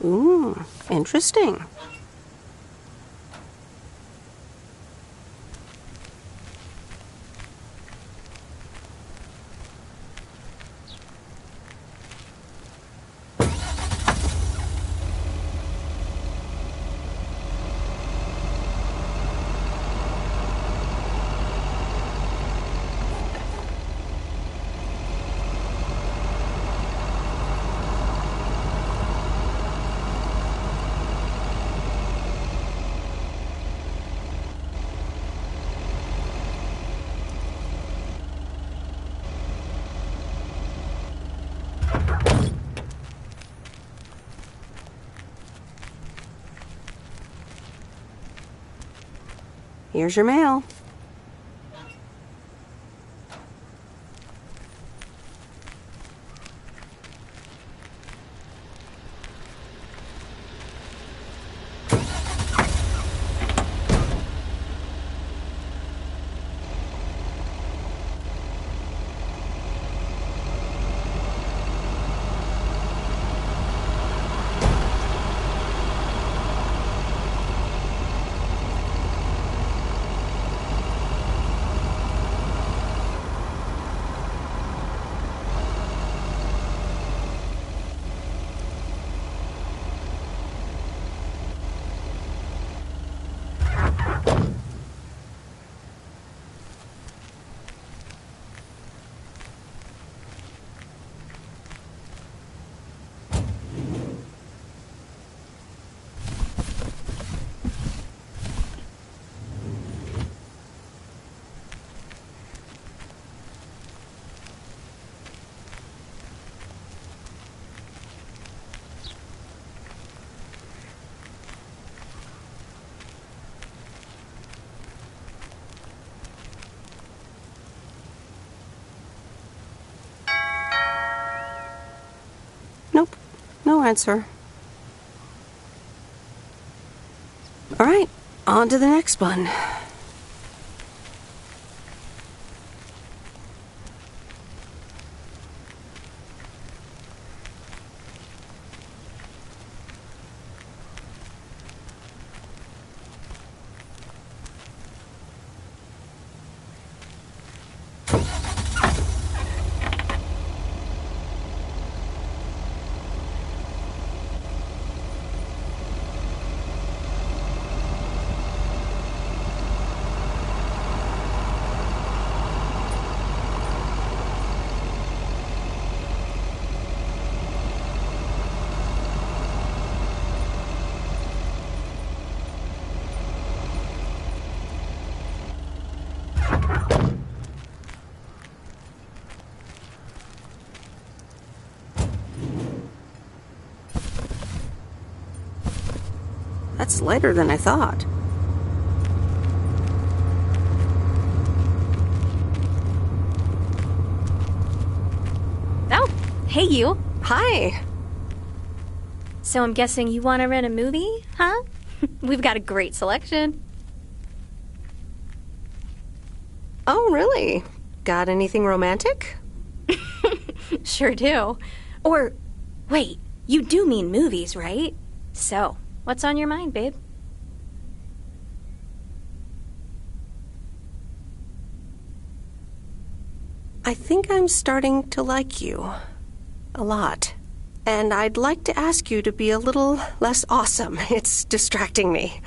Ooh, interesting. Here's your mail. Nope, no answer. All right, on to the next one. That's lighter than I thought. Oh, hey you. Hi. So I'm guessing you want to rent a movie, huh? We've got a great selection. Oh, really? Got anything romantic? Sure do. Or, wait, you do mean movies, right? So, what's on your mind, babe? I think I'm starting to like you. A lot. And I'd like to ask you to be a little less awesome. It's distracting me.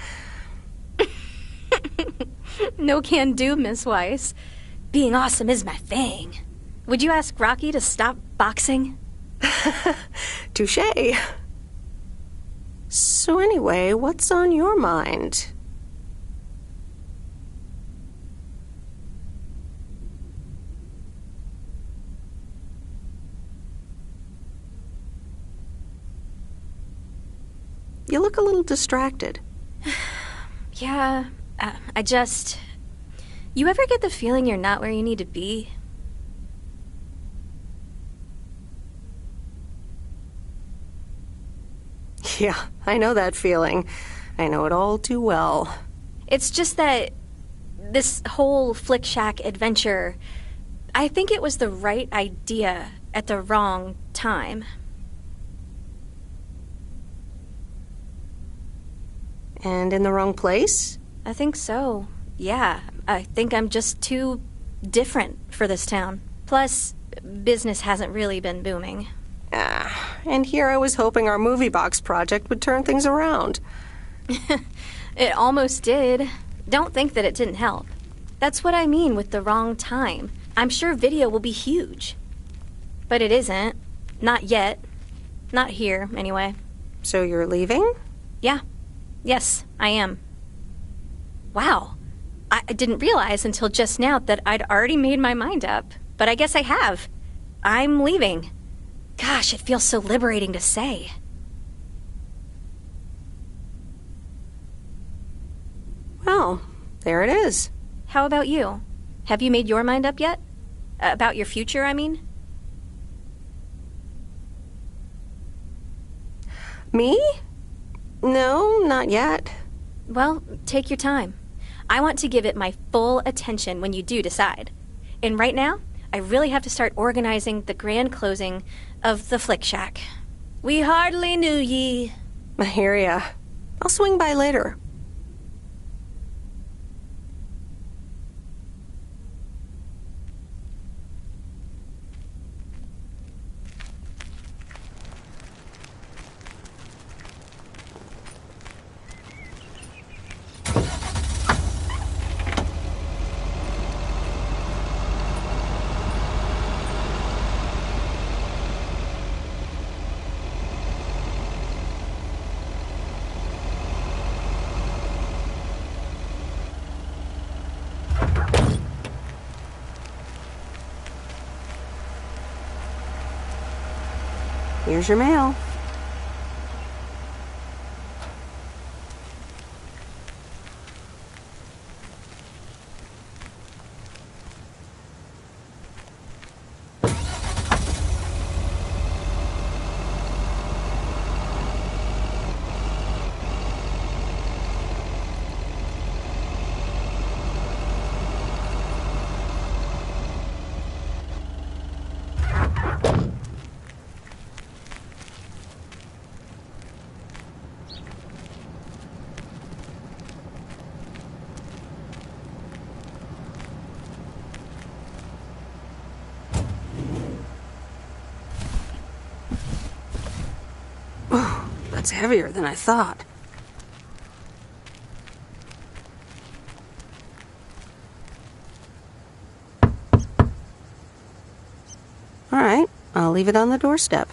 No can do, Miss Weiss. Being awesome is my thing. Would you ask Rocky to stop boxing? Touché. So anyway, what's on your mind? You look a little distracted. Yeah, You ever get the feeling you're not where you need to be? Yeah, I know that feeling. I know it all too well. It's just that this whole Flick Shack adventure, I think it was the right idea at the wrong time. And in the wrong place? I think so. Yeah, I think I'm just too different for this town. Plus, business hasn't really been booming. And here I was hoping our movie box project would turn things around. It almost did. Don't think that it didn't help. That's what I mean with the wrong time. I'm sure video will be huge. But it isn't. Not yet. Not here, anyway. So you're leaving? Yeah. Yes, I am. Wow. I didn't realize until just now that I'd already made my mind up. But I guess I have. I'm leaving. Gosh, it feels so liberating to say. Well, there it is. How about you? Have you made your mind up yet? About your future, I mean? Me? No, not yet. Well, take your time. I want to give it my full attention when you do decide. And right now, I really have to start organizing the grand closing of the Flick Shack. We hardly knew ye. I hear ya. I'll swing by later. Here's your mail. That's heavier than I thought. All right, I'll leave it on the doorstep.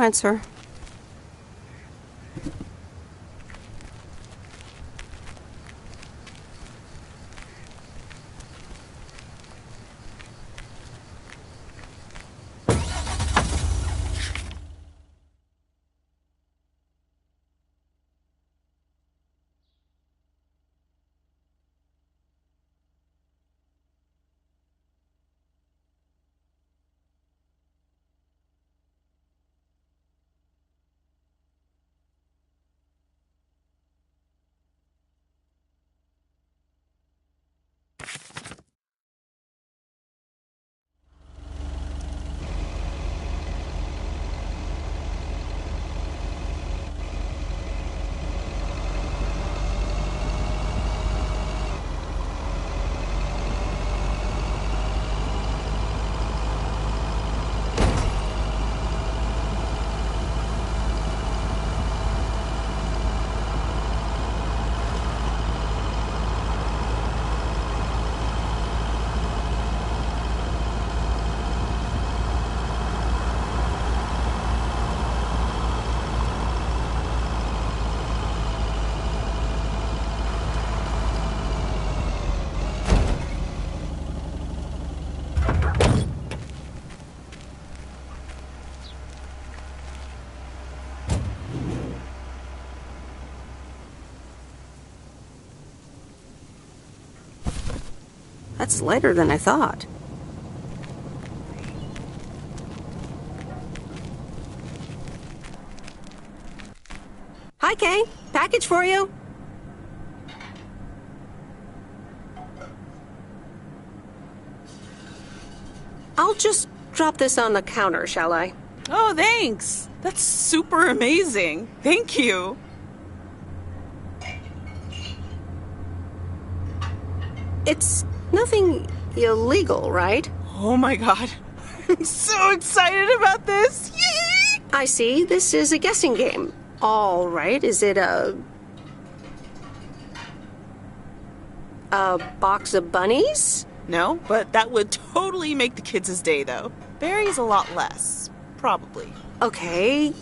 answer. That's lighter than I thought. Hi, Kay. Package for you. I'll just drop this on the counter, shall I? Oh, thanks. That's super amazing. Thank you. It's nothing illegal, right? Oh my god. I'm so excited about this. Yay! I see. This is a guessing game. All right. Is it a box of bunnies? No, but that would totally make the kids' day, though. Barry's a lot less. Probably. Okay.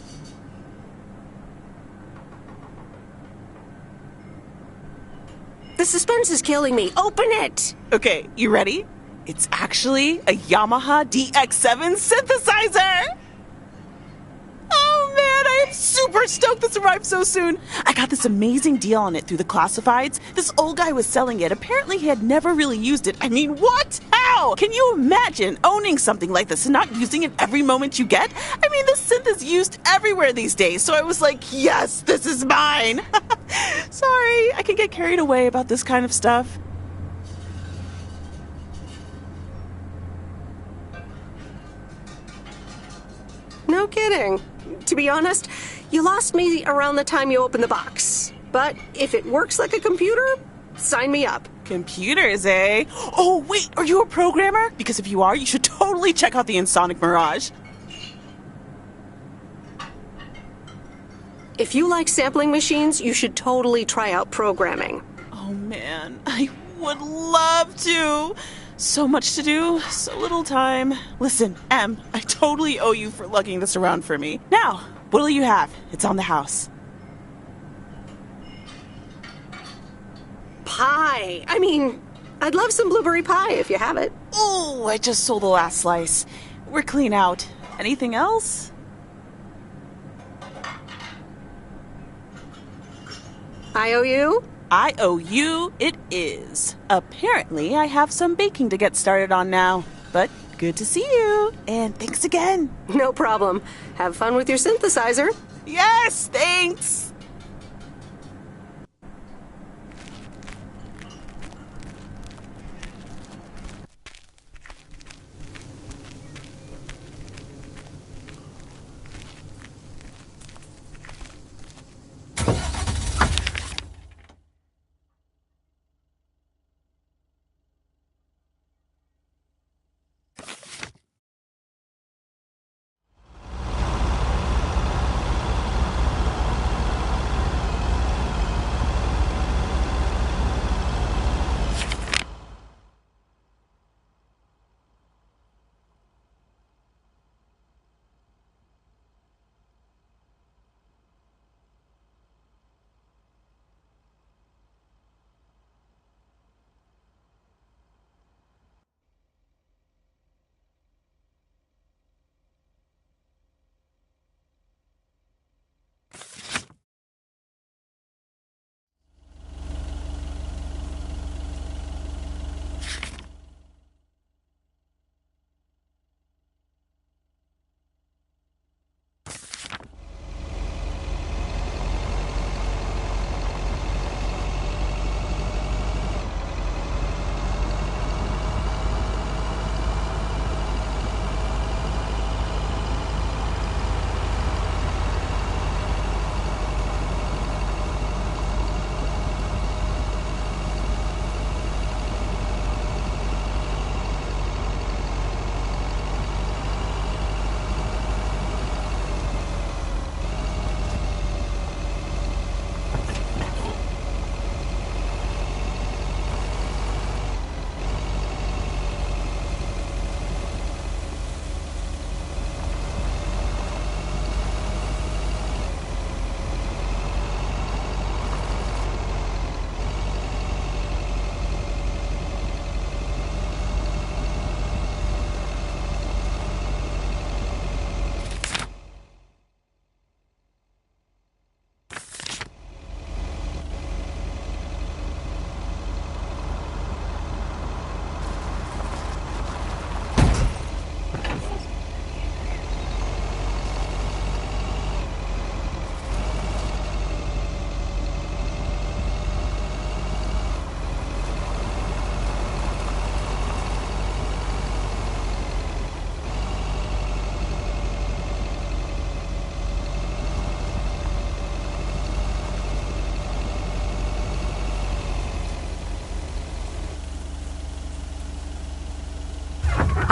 The suspense is killing me. Open it! Okay, you ready? It's actually a Yamaha DX7 synthesizer! Oh man, I am super stoked this arrived so soon. I got this amazing deal on it through the classifieds. This old guy was selling it. Apparently he had never really used it. I mean, what? How? Can you imagine owning something like this and not using it every moment you get? I mean, this synth is used everywhere these days, so I was like, yes, this is mine. Sorry, I can get carried away about this kind of stuff. No kidding. To be honest, you lost me around the time you opened the box. But if it works like a computer, sign me up. Computers, eh? Oh, wait, are you a programmer? Because if you are, you should totally check out the Ensoniq Mirage. If you like sampling machines, you should totally try out programming. Oh man, I would love to. So much to do, so little time. Listen, Em, I totally owe you for lugging this around for me. Now, what'll you have? It's on the house. Pie. I mean, I'd love some blueberry pie if you have it. Oh, I just sold the last slice. We're clean out. Anything else? I owe you? I owe you, it is. Apparently, I have some baking to get started on now. But good to see you. And thanks again. No problem. Have fun with your synthesizer. Yes, thanks.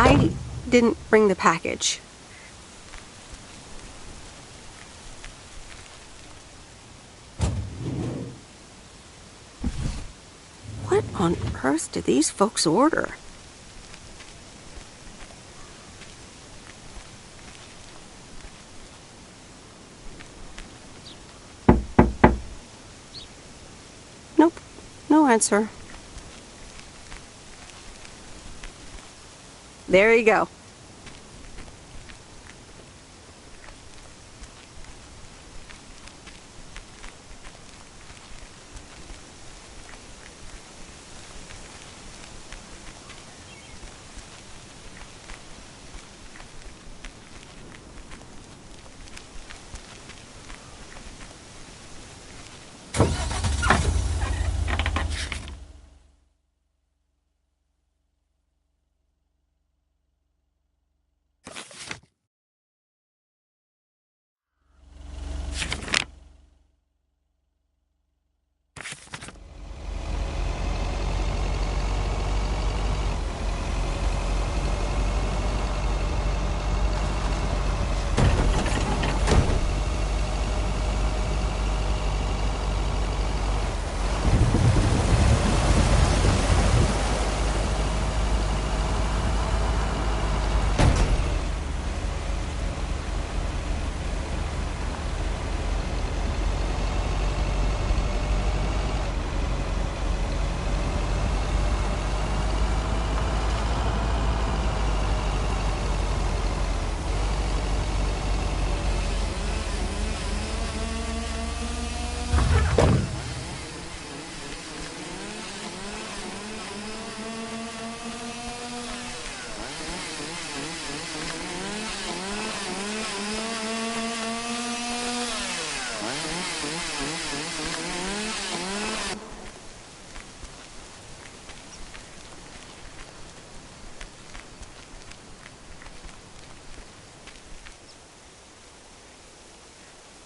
I didn't bring the package. What on earth did these folks order? Nope, no answer. There you go.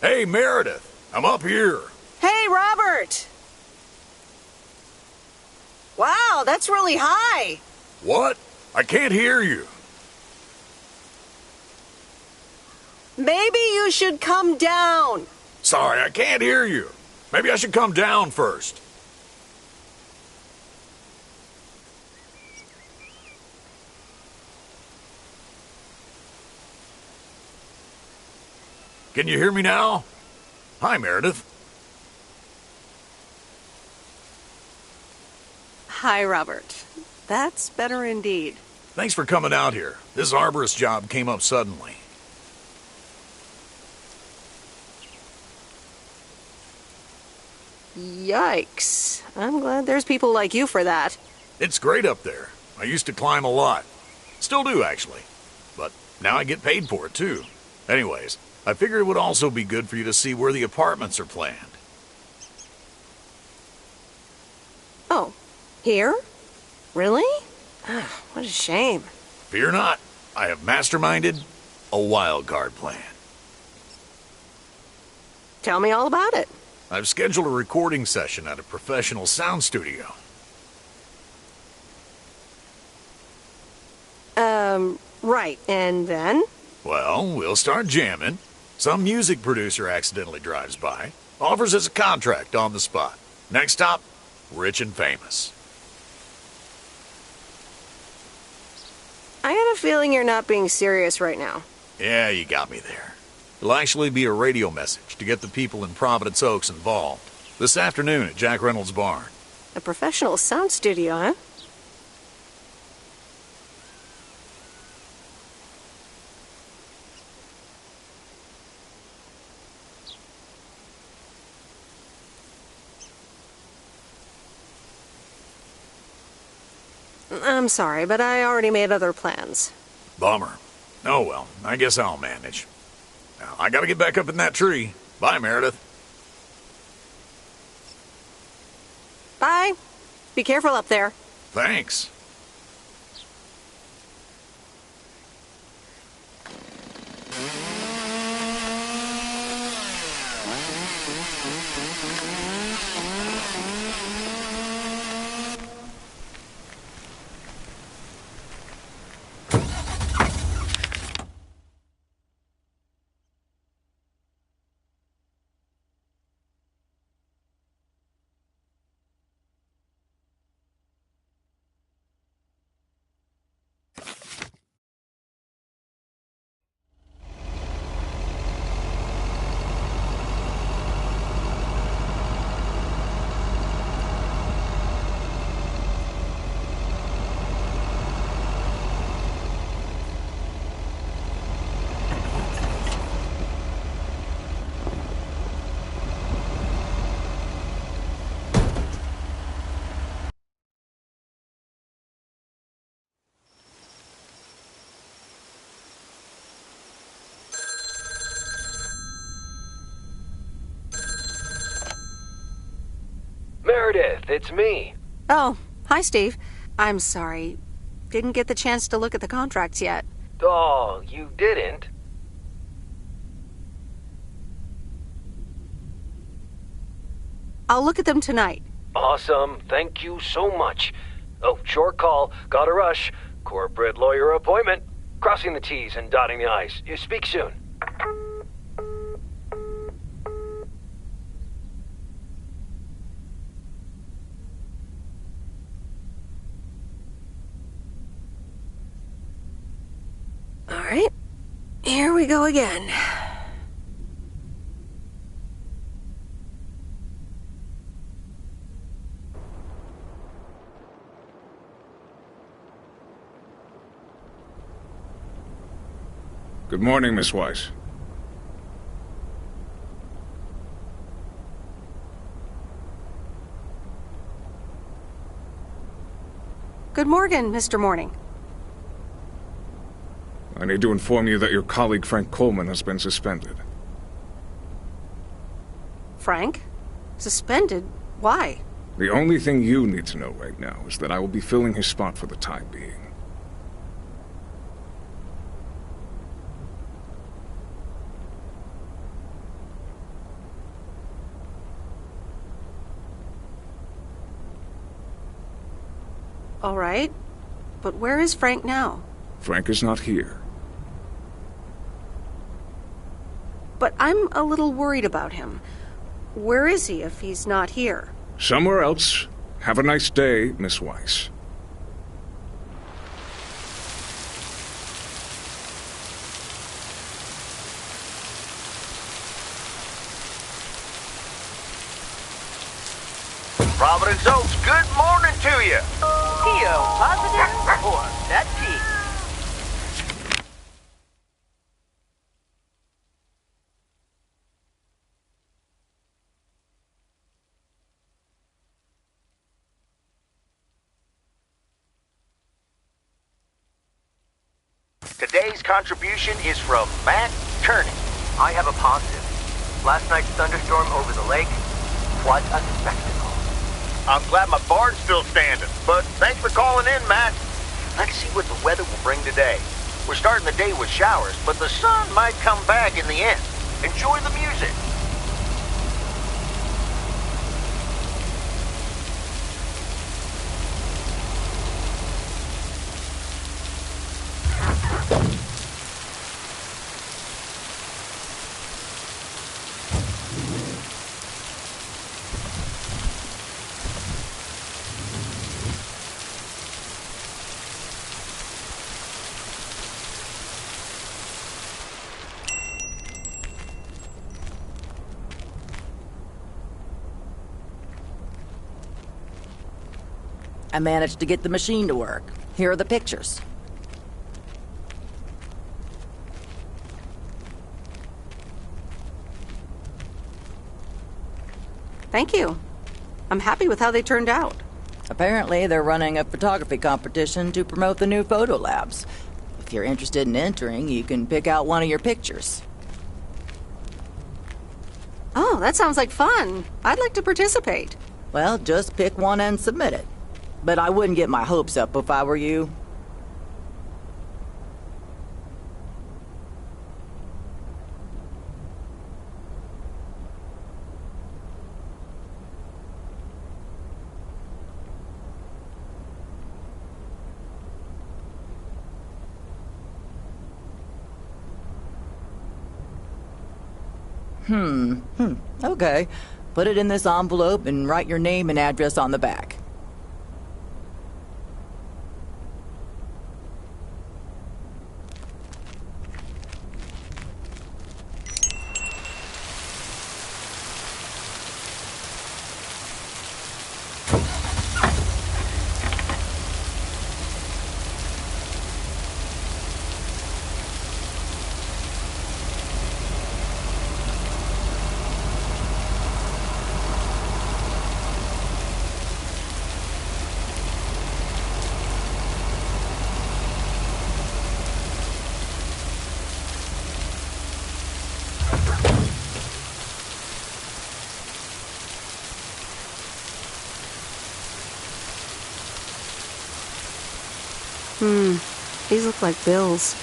Hey, Meredith, I'm up here. Hey, Robert! Wow, that's really high. What? I can't hear you. Maybe you should come down. Sorry, I can't hear you. Maybe I should come down first. Can you hear me now? Hi, Meredith. Hi, Robert. That's better indeed. Thanks for coming out here. This arborist job came up suddenly. Yikes. I'm glad there's people like you for that. It's great up there. I used to climb a lot. Still do, actually. But now I get paid for it, too. Anyways, I figured it would also be good for you to see where the apartments are planned. Oh, here? Really? What a shame. Fear not. I have masterminded a wild card plan. Tell me all about it. I've scheduled a recording session at a professional sound studio. Right, and then? Well, we'll start jamming. Some music producer accidentally drives by, offers us a contract on the spot. Next stop, rich and famous. I got a feeling you're not being serious right now. Yeah, you got me there. It'll actually be a radio message to get the people in Providence Oaks involved. This afternoon at Jack Reynolds' barn. A professional sound studio, huh? I'm sorry, but I already made other plans. Bummer. Oh well, I guess I'll manage. Now, I gotta get back up in that tree. Bye, Meredith. Bye. Be careful up there. Thanks. it's me. Oh, hi, Steve. I'm sorry. Didn't get the chance to look at the contracts yet. Oh, you didn't? I'll look at them tonight. Awesome. Thank you so much. Oh, short call. Gotta rush. Corporate lawyer appointment. Crossing the T's and dotting the I's. You speak soon. All right. Here we go again. Good morning, Miss Weiss. Good morning, Mr. Morning. I need to inform you that your colleague Frank Coleman has been suspended. Frank? Suspended? Why? The only thing you need to know right now is that I will be filling his spot for the time being. All right. But where is Frank now? Frank is not here. But I'm a little worried about him. Where is he if he's not here? Somewhere else. Have a nice day, Miss Weiss. Providence Oaks, good morning to you. Theo, positive or that P? Today's contribution is from Matt Kearney. I have a positive. Last night's thunderstorm over the lake, what a spectacle. I'm glad my barn's still standing, but thanks for calling in, Matt. Let's see what the weather will bring today. We're starting the day with showers, but the sun might come back in the end. Enjoy the music. I managed to get the machine to work. Here are the pictures. Thank you. I'm happy with how they turned out. Apparently, they're running a photography competition to promote the new photo labs. If you're interested in entering, you can pick out one of your pictures. Oh, that sounds like fun. I'd like to participate. Well, just pick one and submit it. But I wouldn't get my hopes up if I were you. Okay. Put it in this envelope and write your name and address on the back. These look like bills.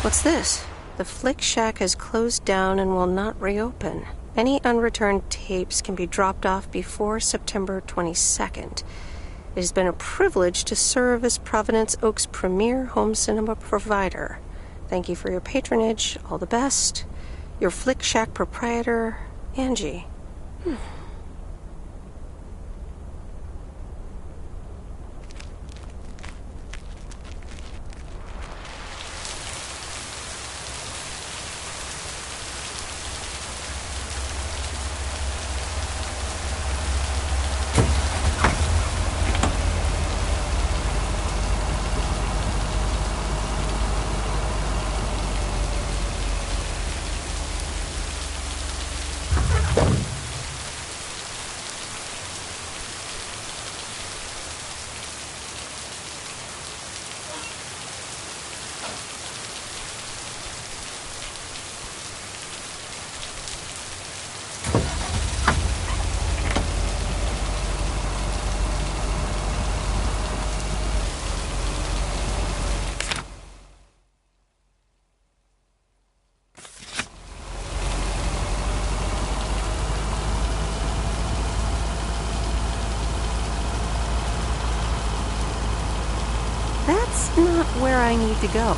What's this? The Flick Shack has closed down and will not reopen. Any unreturned tapes can be dropped off before September 22nd. It has been a privilege to serve as Providence Oak's premier home cinema provider. Thank you for your patronage. All the best. Your Flick Shack proprietor, Angie. That's not where I need to go.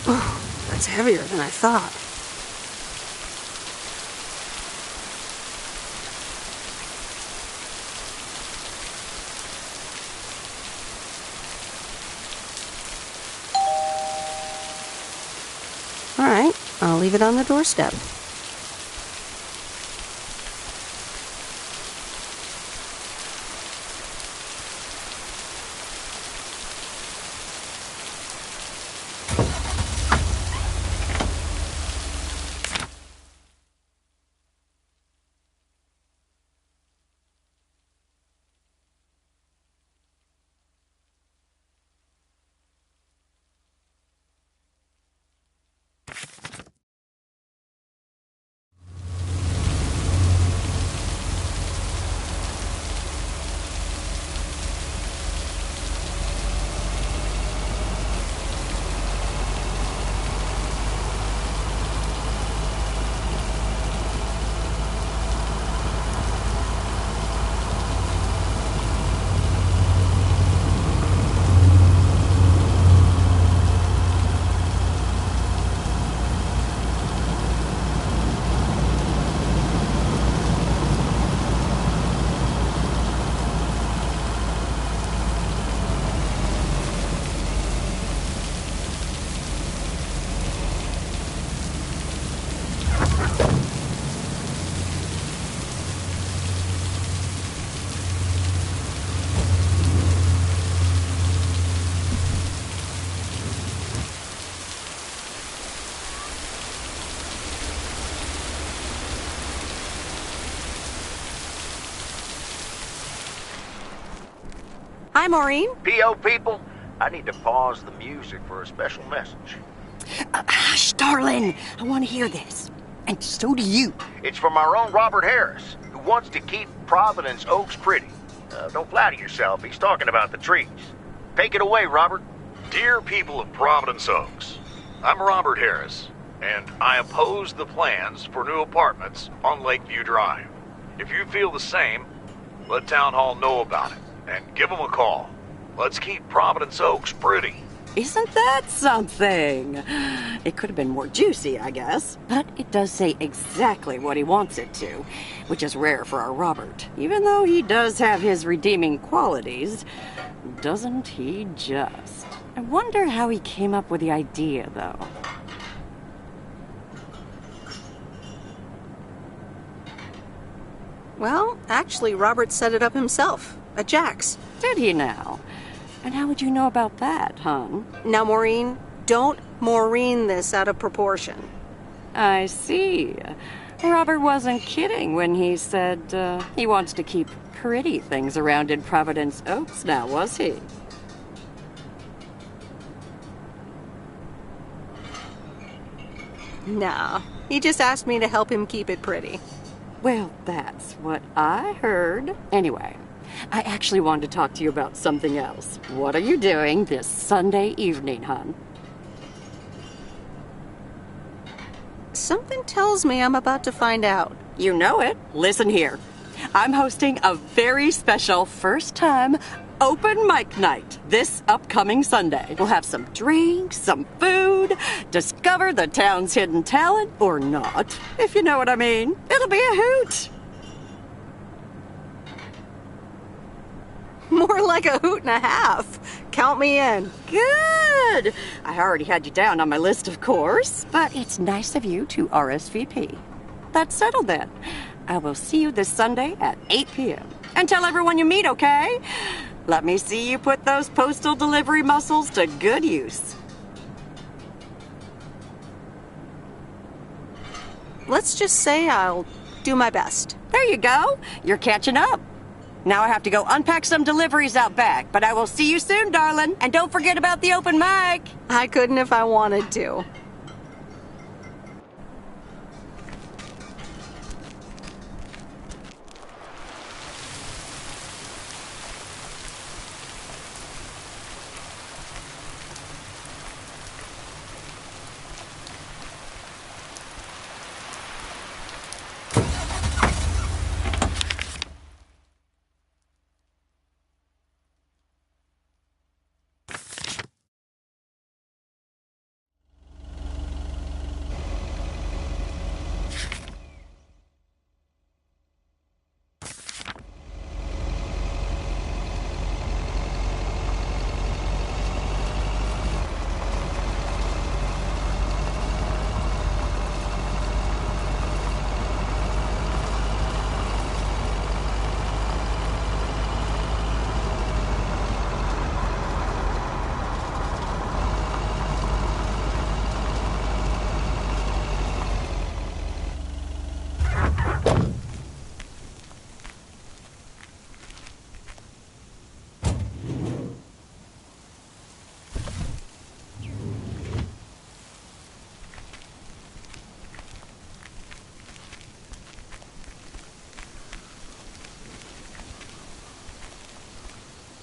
That's heavier than I thought. All right, I'll leave it on the doorstep. Hi, Maureen. PO people, I need to pause the music for a special message. Hush, darling. I want to hear this. And so do you. It's from our own Robert Harris, who wants to keep Providence Oaks pretty. Don't flatter yourself, he's talking about the trees. Take it away, Robert. Dear people of Providence Oaks, I'm Robert Harris, and I oppose the plans for new apartments on Lakeview Drive. If you feel the same, let Town Hall know about it, and give them a call. Let's keep Providence Oaks pretty. Isn't that something? It could have been more juicy, I guess. But it does say exactly what he wants it to, which is rare for our Robert. Even though he does have his redeeming qualities, doesn't he just? I wonder how he came up with the idea, though. Well, actually, Robert set it up himself at Jack's. Did he now? And how would you know about that, hon? Now, Maureen, don't Maureen this out of proportion. I see. Robert wasn't kidding when he said he wants to keep pretty things around in Providence Oaks now, was he? No, he just asked me to help him keep it pretty. Well, that's what I heard. Anyway, I actually wanted to talk to you about something else. What are you doing this Sunday evening, hon? Something tells me I'm about to find out. You know it. Listen here. I'm hosting a very special first-time open mic night this upcoming Sunday. We'll have some drinks, some food, discover the town's hidden talent, or not, if you know what I mean. It'll be a hoot. More like a hoot and a half. Count me in. Good. I already had you down on my list, of course, but it's nice of you to RSVP. That's settled then. I will see you this Sunday at 8 p.m. And tell everyone you meet, okay? Let me see you put those postal delivery muscles to good use. Let's just say I'll do my best. There you go. You're catching up. Now I have to go unpack some deliveries out back, but I will see you soon, darling. And don't forget about the open mic. I couldn't if I wanted to.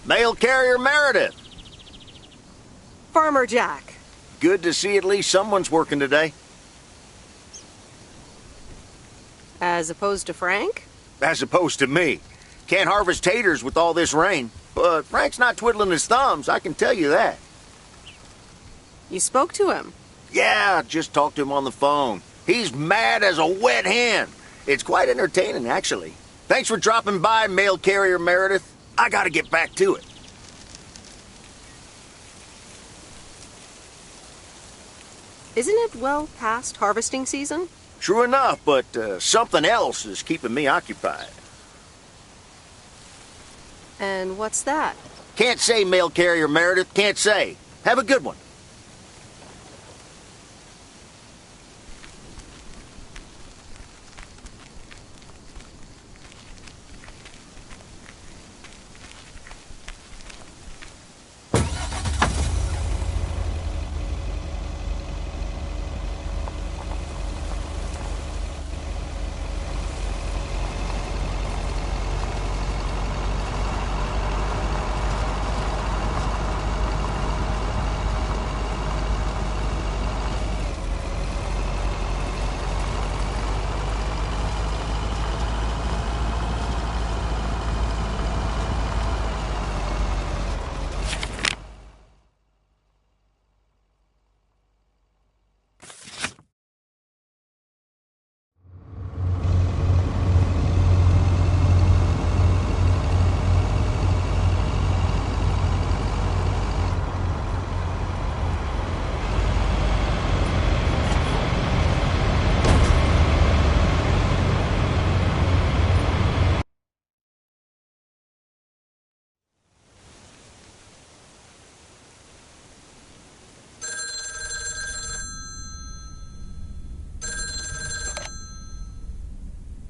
Mail carrier Meredith. Farmer Jack. Good to see at least someone's working today. As opposed to Frank? As opposed to me. Can't harvest taters with all this rain. But Frank's not twiddling his thumbs, I can tell you that. You spoke to him? Yeah, just talked to him on the phone. He's mad as a wet hen. It's quite entertaining, actually. Thanks for dropping by, mail carrier Meredith. I gotta get back to it. Isn't it well past harvesting season? True enough, but something else is keeping me occupied. And what's that? Can't say, mail carrier Meredith, can't say. Have a good one.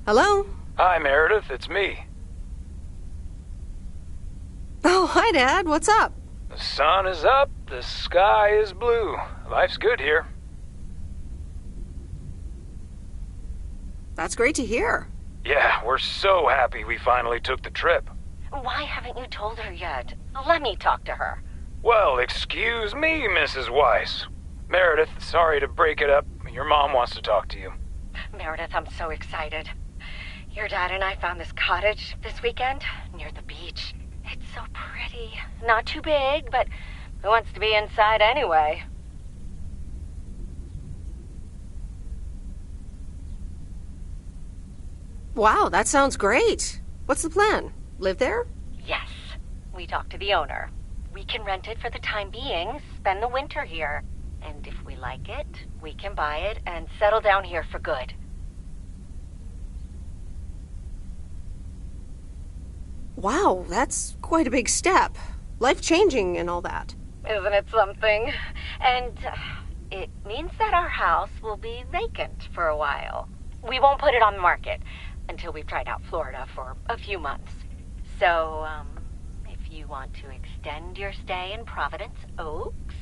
Hello? Hi, Meredith. It's me. Oh, hi, Dad. What's up? The sun is up, the sky is blue. Life's good here. That's great to hear. Yeah, we're so happy we finally took the trip. Why haven't you told her yet? Let me talk to her. Well, excuse me, Mrs. Weiss. Meredith, sorry to break it up. Your mom wants to talk to you. Meredith, I'm so excited. Your dad and I found this cottage this weekend near the beach. It's so pretty. Not too big, but who wants to be inside anyway? Wow, that sounds great. What's the plan? Live there? Yes. We talked to the owner. We can rent it for the time being, spend the winter here. And if we like it, we can buy it and settle down here for good. Wow, that's quite a big step. Life-changing and all that. Isn't it something? And it means that our house will be vacant for a while. We won't put it on the market until we've tried out Florida for a few months. So, if you want to extend your stay in Providence Oaks...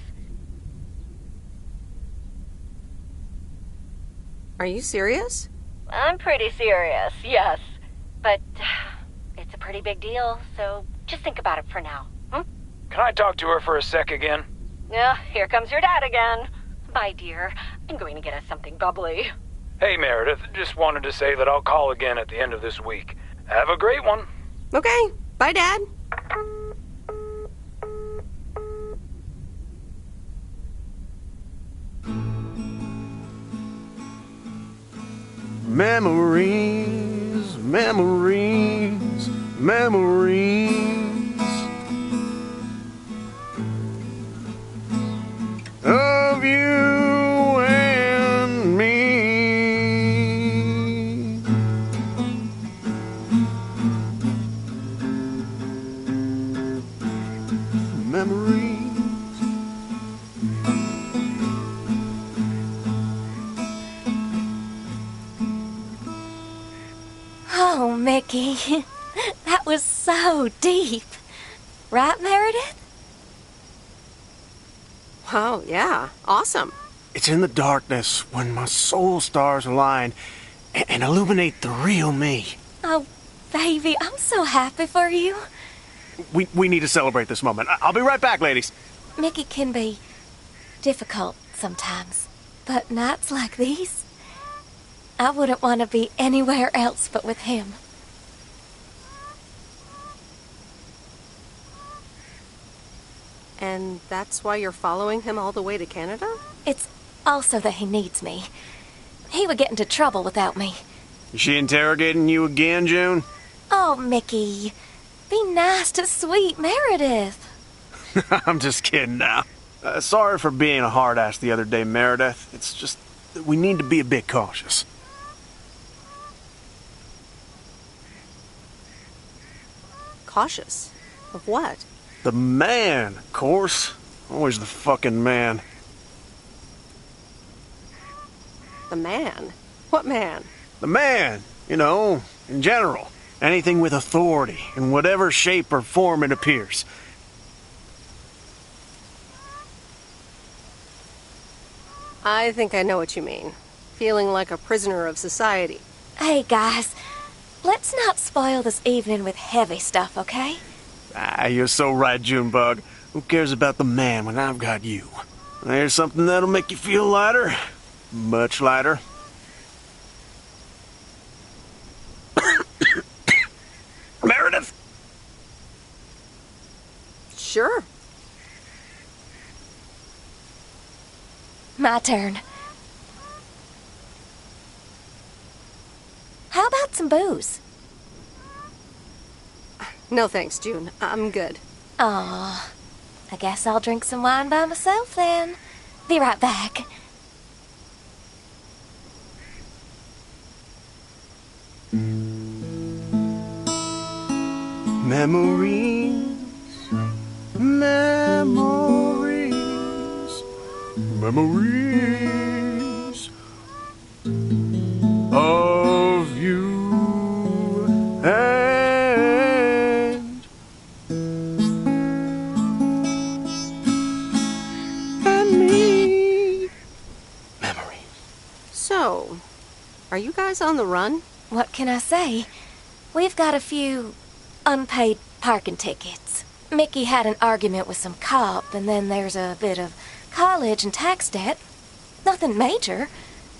Are you serious? I'm pretty serious, yes. But it's a pretty big deal, so just think about it for now. Can I talk to her for a sec again? Yeah, here comes your dad again. Bye, dear. I'm going to get us something bubbly. Hey, Meredith, just wanted to say that I'll call again at the end of this week. Have a great one. Okay. Bye, Dad. Memories, memories, memories of you and me. Memories. Oh, Mickey, that was so deep. Right, Meredith? Wow, yeah. Awesome. It's in the darkness when my soul stars align and illuminate the real me. Oh, baby, I'm so happy for you. We need to celebrate this moment. I'll be right back, ladies. Mickey can be difficult sometimes, but nights like these, I wouldn't want to be anywhere else but with him. And that's why you're following him all the way to Canada? It's also that he needs me. He would get into trouble without me. Is she interrogating you again, June? Oh, Mickey, be nice to sweet Meredith. I'm just kidding now. Sorry for being a hard ass the other day, Meredith. It's just that we need to be a bit cautious. Cautious? Of what? The man, of course. Always the fucking man. The man? What man? The man, you know, in general. Anything with authority, in whatever shape or form it appears. I think I know what you mean. Feeling like a prisoner of society. Hey, guys, let's not spoil this evening with heavy stuff, okay? You're so right, Junebug. Who cares about the man when I've got you? There's something that'll make you feel lighter. Much lighter. Meredith? Sure. My turn. How about some booze? No thanks, June. I'm good. Aw, I guess I'll drink some wine by myself then. Be right back. Memories, memories, memories of you and me. Memories. So, are you guys on the run? What can I say? We've got a few unpaid parking tickets. Mickey had an argument with some cop, and then there's a bit of college and tax debt. Nothing major,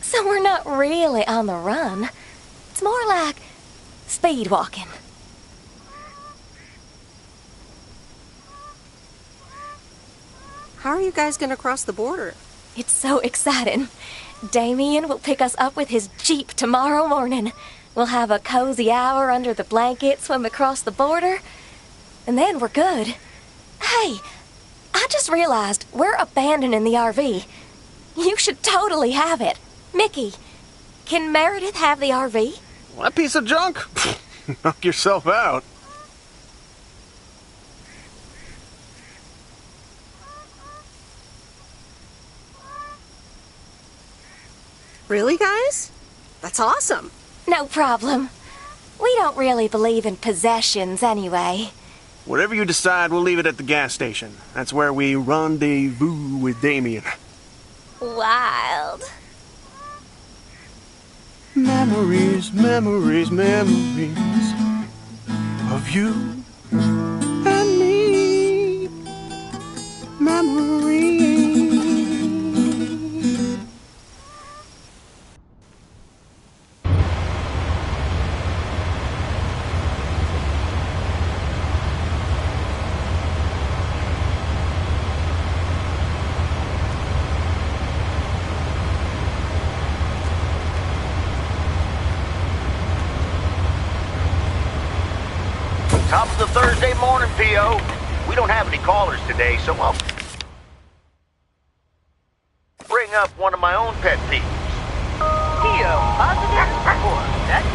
so we're not really on the run. It's more like speed walking. How are you guys gonna cross the border? It's so exciting. Damien will pick us up with his Jeep tomorrow morning. We'll have a cozy hour under the blankets when we cross the border, and then we're good. Hey, I just realized we're abandoning the RV. You should totally have it. Mickey, can Meredith have the RV? That piece of junk? Knock yourself out. Really, guys? That's awesome. No problem. We don't really believe in possessions anyway. Whatever you decide, we'll leave it at the gas station. That's where we rendezvous with Damien. Wild. Memories, memories, memories of you and me. Memories. Top of the Thursday morning, P.O. We don't have any callers today, so I'll bring up one of my own pet peeves. P.O. positive or that's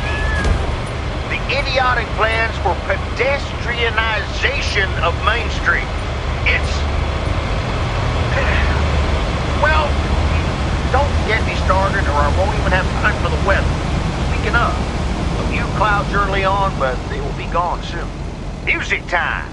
The idiotic plans for pedestrianization of Main Street. It's... well, don't get me started or I won't even have time for the weather. Speaking of, a few clouds early on, but they will be gone soon. Music time!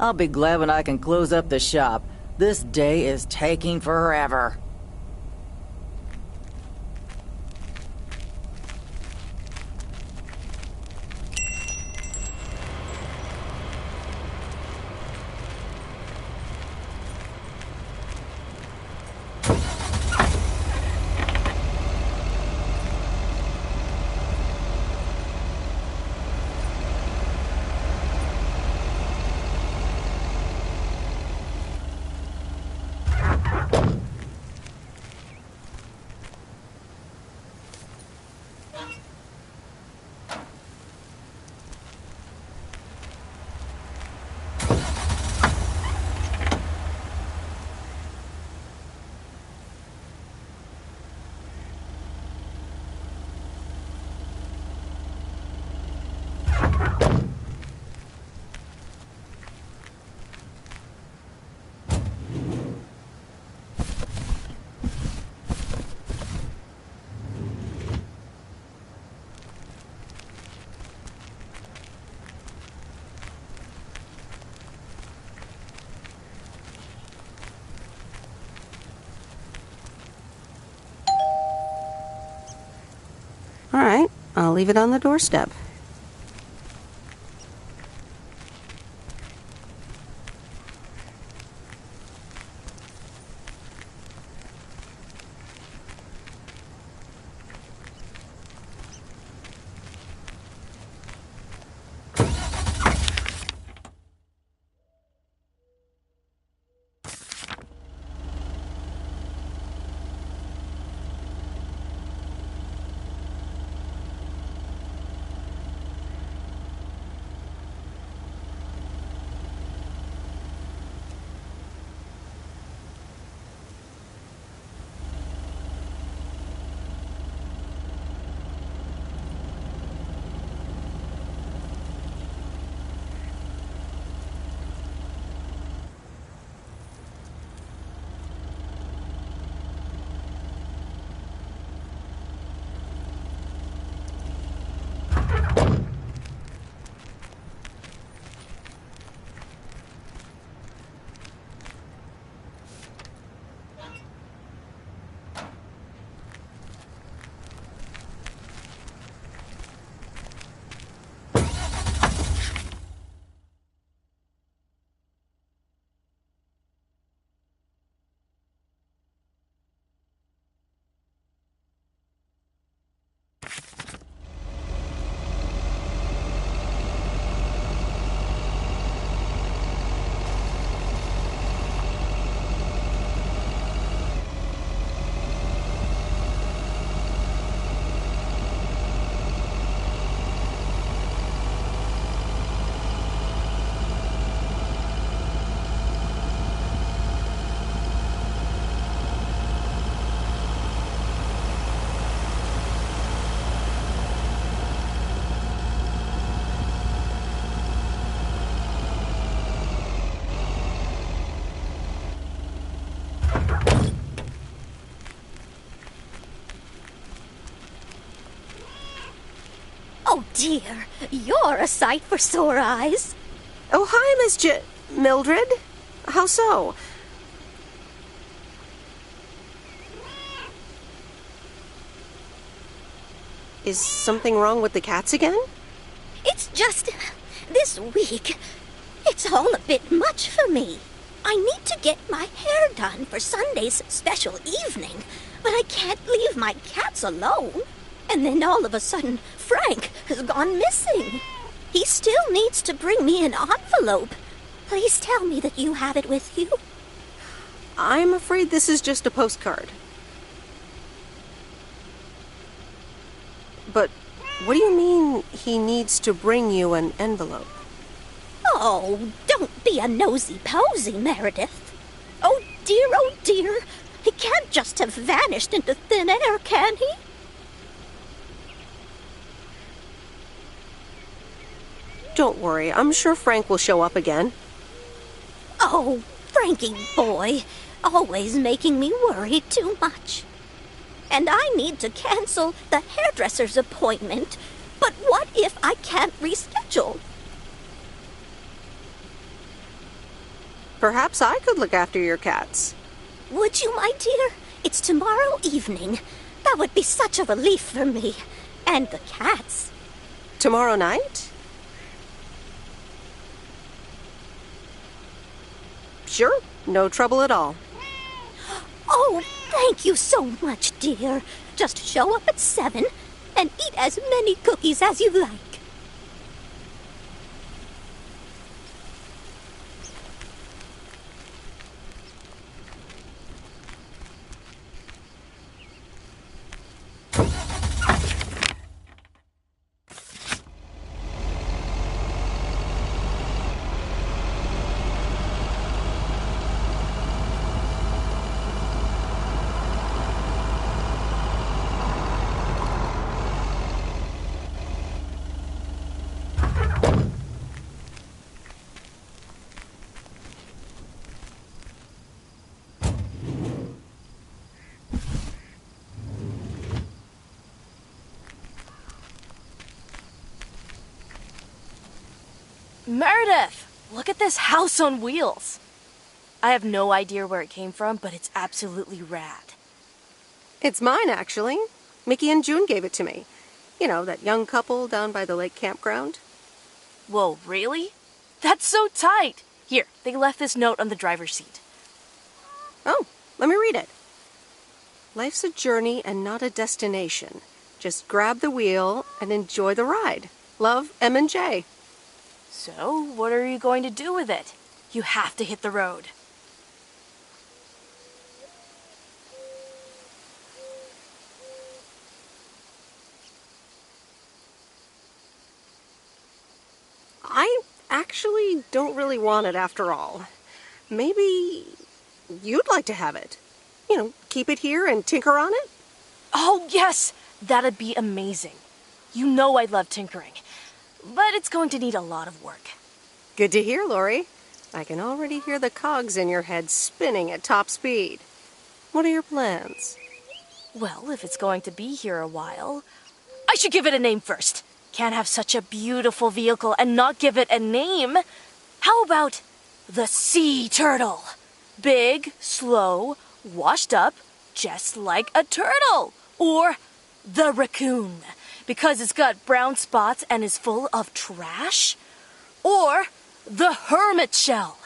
I'll be glad when I can close up the shop. This day is taking forever. All right, I'll leave it on the doorstep. Oh, dear. You're a sight for sore eyes. Oh, hi, Miss Mildred. How so? Is something wrong with the cats again? It's just this week. It's all a bit much for me. I need to get my hair done for Sunday's special evening, but I can't leave my cats alone. And then all of a sudden, Frank has gone missing. He still needs to bring me an envelope. Please tell me that you have it with you. I'm afraid this is just a postcard. But what do you mean he needs to bring you an envelope? Oh, don't be a nosy-posy, Meredith. Oh, dear, he can't just have vanished into thin air, can he? Don't worry, I'm sure Frank will show up again. Oh, Frankie boy, always making me worry too much. And I need to cancel the hairdresser's appointment, but what if I can't reschedule? Perhaps I could look after your cats. Would you, my dear? It's tomorrow evening. That would be such a relief for me. And the cats. Tomorrow night? Sure, no trouble at all. Oh, thank you so much, dear. Just show up at 7 and eat as many cookies as you like. Meredith! Look at this house on wheels. I have no idea where it came from, but it's absolutely rad. It's mine, actually. Mickey and June gave it to me. You know, that young couple down by the lake campground. Whoa, really? That's so tight! Here, they left this note on the driver's seat. Oh, let me read it. Life's a journey and not a destination. Just grab the wheel and enjoy the ride. Love, M and J. So, what are you going to do with it? You have to hit the road. I actually don't really want it after all. Maybe you'd like to have it. You know, keep it here and tinker on it? Oh, yes! That'd be amazing. You know I love tinkering. But it's going to need a lot of work. Good to hear, Lori. I can already hear the cogs in your head spinning at top speed. What are your plans? Well, if it's going to be here a while, I should give it a name first. Can't have such a beautiful vehicle and not give it a name. How about the Sea Turtle? Big, slow, washed up, just like a turtle. Or the Raccoon, because it's got brown spots and is full of trash. Or the Hermit Shell.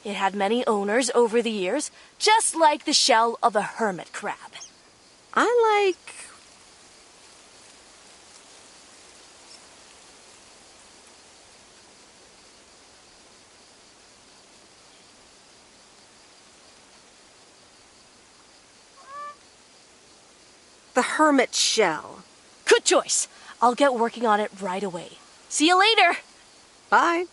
It had many owners over the years, just like the shell of a hermit crab. I like... the Hermit Shell. Good choice. I'll get working on it right away. See you later. Bye.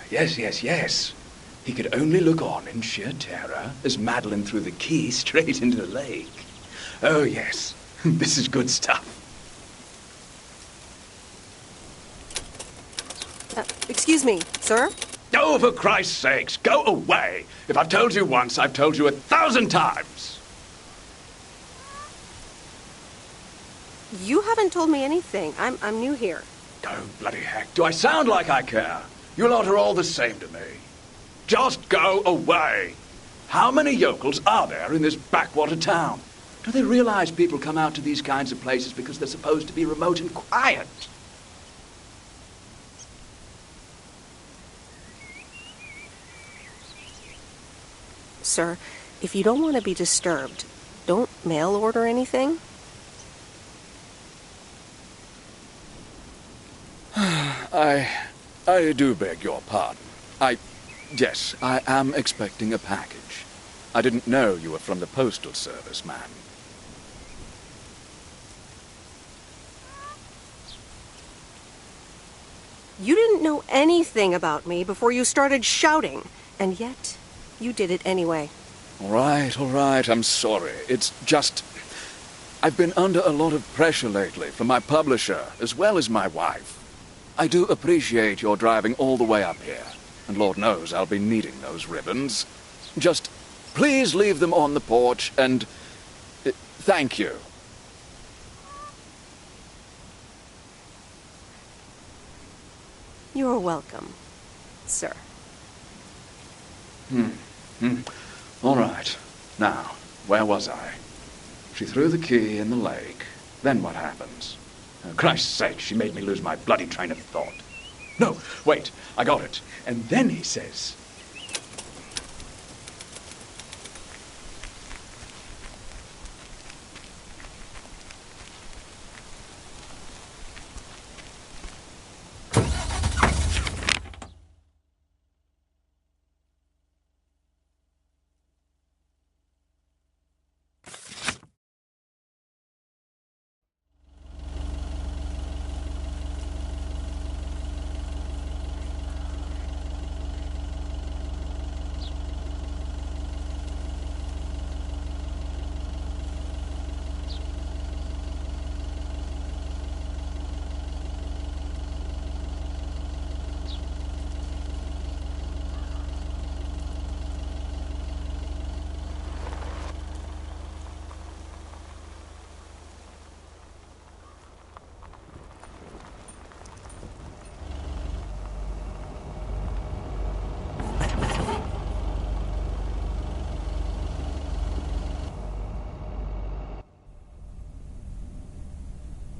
Yes. He could only look on in sheer terror as Madeline threw the key straight into the lake. Oh, yes. This is good stuff. Excuse me, sir? Oh, for Christ's sakes, go away! If I've told you once, I've told you 1,000 times! You haven't told me anything. I'm new here. Oh, bloody heck, do I sound like I care? You lot are all the same to me. Just go away! How many yokels are there in this backwater town? Do they realize people come out to these kinds of places because they're supposed to be remote and quiet? Sir, if you don't want to be disturbed, don't mail order anything. I do beg your pardon. Yes, I am expecting a package. I didn't know you were from the Postal Service, ma'am. You didn't know anything about me before you started shouting, and yet you did it anyway. All right, I'm sorry. It's just... I've been under a lot of pressure lately from my publisher, as well as my wife. I do appreciate your driving all the way up here, and Lord knows I'll be needing those ribbons. Just please leave them on the porch, and... thank you. You're welcome, sir. All right. Now, where was I? She threw the key in the lake. Then what happens? Oh, Christ's sake, she made me lose my bloody train of thought. No, wait, I got it. And then he says...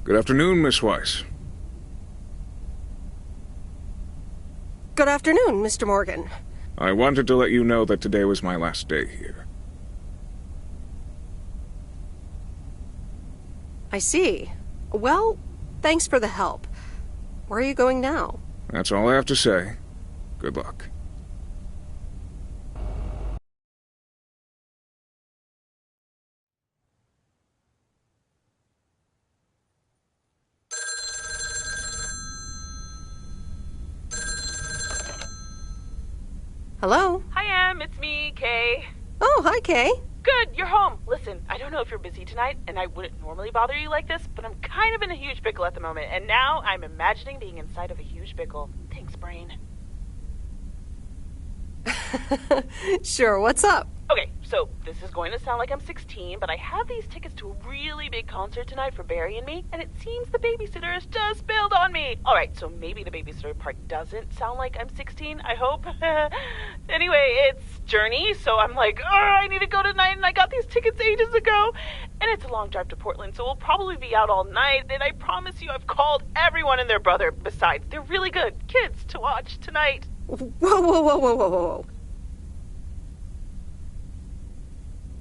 Good afternoon, Miss Weiss. Good afternoon, Mr. Morgan. I wanted to let you know that today was my last day here. I see. Well, thanks for the help. Where are you going now? That's all I have to say. Good luck. Hello? Hi, Em. It's me, Kay. Oh, hi, Kay. Good, you're home. Listen, I don't know if you're busy tonight, and I wouldn't normally bother you like this, but I'm kind of in a huge pickle at the moment, and now I'm imagining being inside of a huge pickle. Thanks, brain. Sure, what's up? Okay, so this is going to sound like I'm 16, but I have these tickets to a really big concert tonight for Barry and me, and it seems the babysitter has just bailed on me. Alright, so maybe the babysitter part doesn't sound like I'm 16, I hope. Anyway, it's Journey, so I'm like, I need to go tonight, and I got these tickets ages ago. And it's a long drive to Portland, so we'll probably be out all night, and I promise you I've called everyone and their brother. Besides, they're really good kids to watch tonight. Whoa.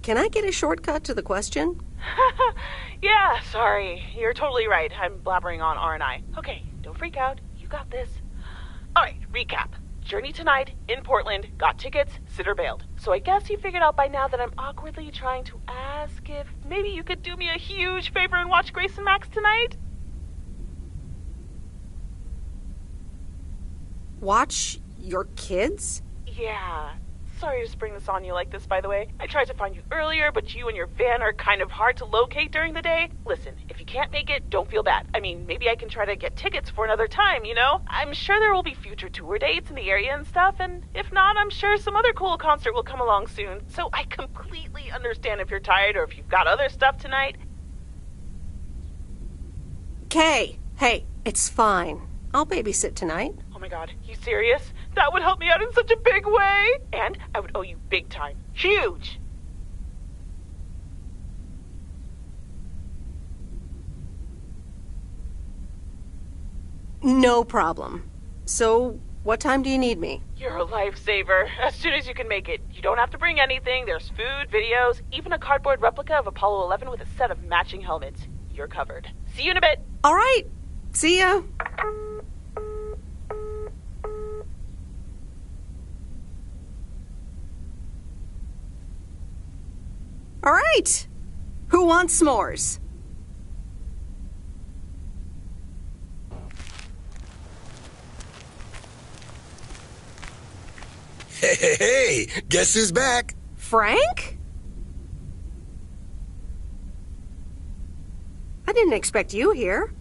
Can I get a shortcut to the question? Yeah, sorry. You're totally right. I'm blabbering on, aren't I? Okay, don't freak out. You got this. Alright, recap. Journey tonight, in Portland, got tickets, sitter bailed. So I guess you figured out by now that I'm awkwardly trying to ask if maybe you could do me a huge favor and watch Grace and Max tonight? Watch Your kids? Yeah. Sorry to spring this on you like this, by the way. I tried to find you earlier, but you and your van are kind of hard to locate during the day. Listen, if you can't make it, don't feel bad. I mean, maybe I can try to get tickets for another time, you know? I'm sure there will be future tour dates in the area and stuff, and if not, I'm sure some other cool concert will come along soon. So I completely understand if you're tired or if you've got other stuff tonight. Kay, hey, it's fine. I'll babysit tonight. Oh my god, you serious? That would help me out in such a big way! And I would owe you big time. Huge! No problem. So, what time do you need me? You're a lifesaver. As soon as you can make it. You don't have to bring anything. There's food, videos, even a cardboard replica of Apollo 11 with a set of matching helmets. You're covered. See you in a bit. All right. See ya. All right. Who wants s'mores? Hey, guess who's back? Frank? I didn't expect you here.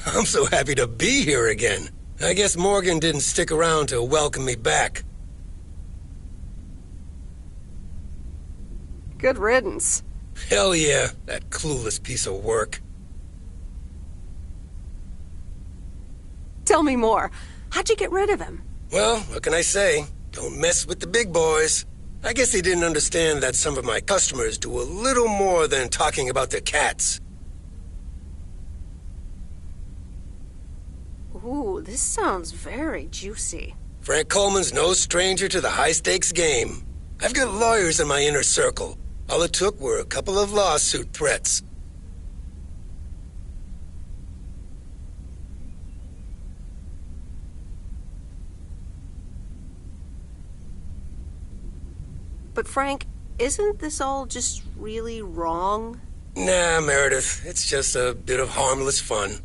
I'm so happy to be here again. I guess Morgan didn't stick around to welcome me back. Good riddance. Hell yeah, that clueless piece of work. Tell me more. How'd you get rid of him? Well, what can I say? Don't mess with the big boys. I guess he didn't understand that some of my customers do a little more than talking about their cats. Ooh, this sounds very juicy. Frank Coleman's no stranger to the high-stakes game. I've got lawyers in my inner circle. All it took were a couple of lawsuit threats. But Frank, isn't this all just really wrong? Nah, Meredith. It's just a bit of harmless fun.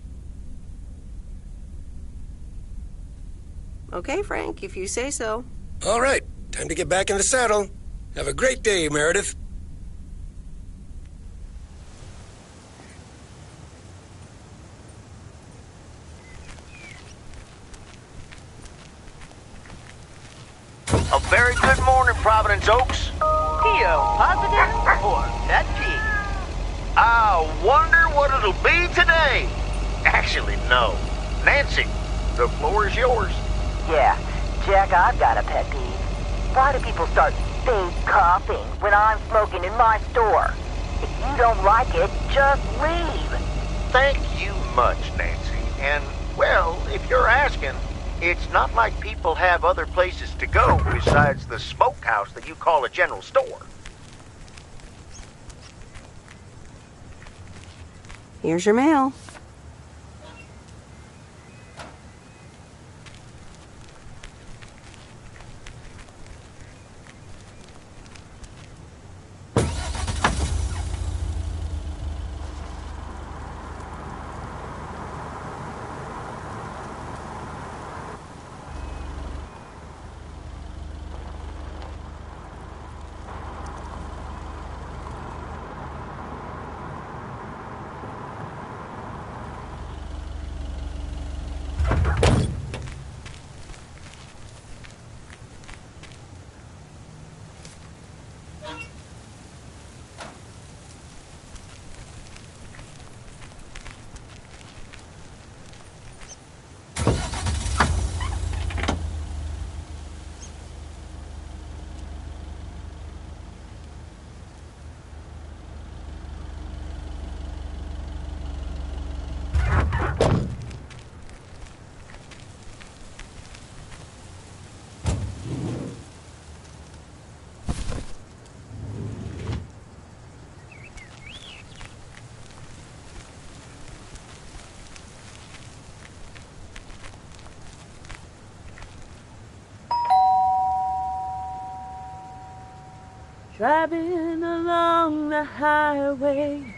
Okay, Frank, if you say so. All right, time to get back in the saddle. Have a great day, Meredith. A very good morning, Providence Oaks. P.O. positive or nut P? I wonder what it'll be today. Actually, no. Nancy, the floor is yours. Yeah, Jack, I've got a pet peeve. Why do people start fake coughing when I'm smoking in my store? If you don't like it, just leave. Thank you much, Nancy. And, well, if you're asking, it's not like people have other places to go besides the smokehouse that you call a general store. Here's your mail. Driving along the highway.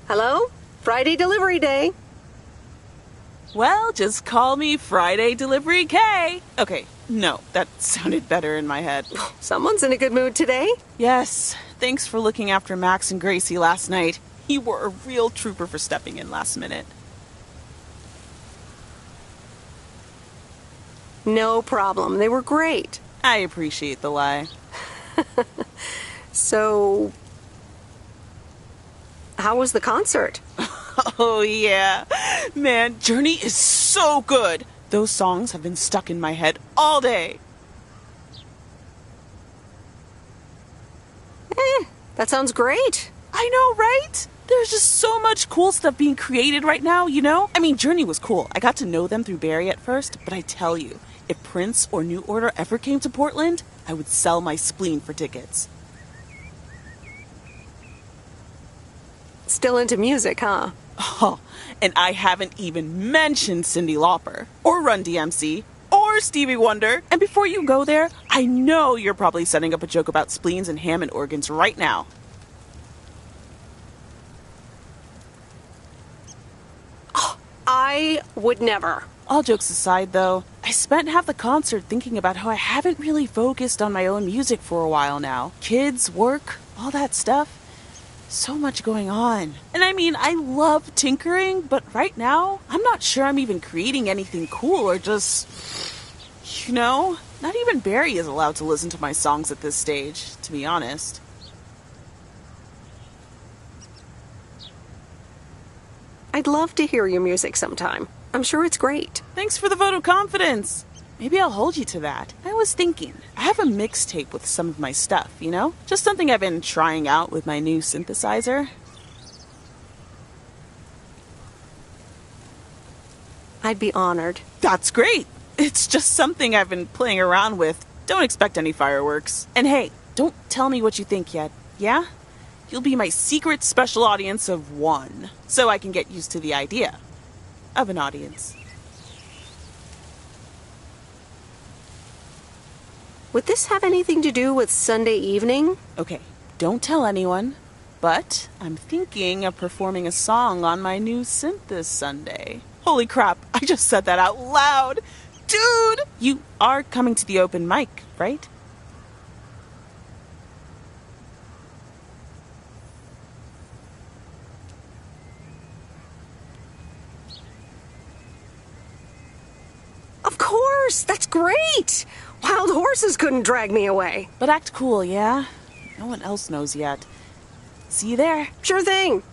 Hello? Friday delivery day. Well, just call me Friday Delivery K. Okay, no, that sounded better in my head. Someone's in a good mood today. Yes, thanks for looking after Max and Gracie last night. You were a real trooper for stepping in last minute. No problem. They were great. I appreciate the lie. So, how was the concert? Oh, yeah. Man, Journey is so good. Those songs have been stuck in my head all day. That sounds great. I know, right? There's just so much cool stuff being created right now, you know? I mean, Journey was cool. I got to know them through Barry at first, but I tell you, if Prince or New Order ever came to Portland, I would sell my spleen for tickets. Still into music, huh? Oh, and I haven't even mentioned Cyndi Lauper, or Run DMC, or Stevie Wonder. And before you go there, I know you're probably setting up a joke about spleens and Hammond organs right now. I would never. All jokes aside, though, I spent half the concert thinking about how I haven't really focused on my own music for a while now. Kids, work, all that stuff. So much going on. And I mean, I love tinkering, but right now, I'm not sure I'm even creating anything cool or just, you know, not even Barry is allowed to listen to my songs at this stage, to be honest. I'd love to hear your music sometime. I'm sure it's great. Thanks for the vote of confidence. Maybe I'll hold you to that. I was thinking, I have a mixtape with some of my stuff, you know? Just something I've been trying out with my new synthesizer. I'd be honored. That's great. It's just something I've been playing around with. Don't expect any fireworks. And hey, don't tell me what you think yet, yeah? You'll be my secret special audience of one, so I can get used to the idea of an audience. Would this have anything to do with Sunday evening? Okay, don't tell anyone, but I'm thinking of performing a song on my new synth this Sunday. Holy crap, I just said that out loud! Dude! You are coming to the open mic, right? Of course! That's great! Wild horses couldn't drag me away. But act cool, yeah? No one else knows yet. See you there. Sure thing.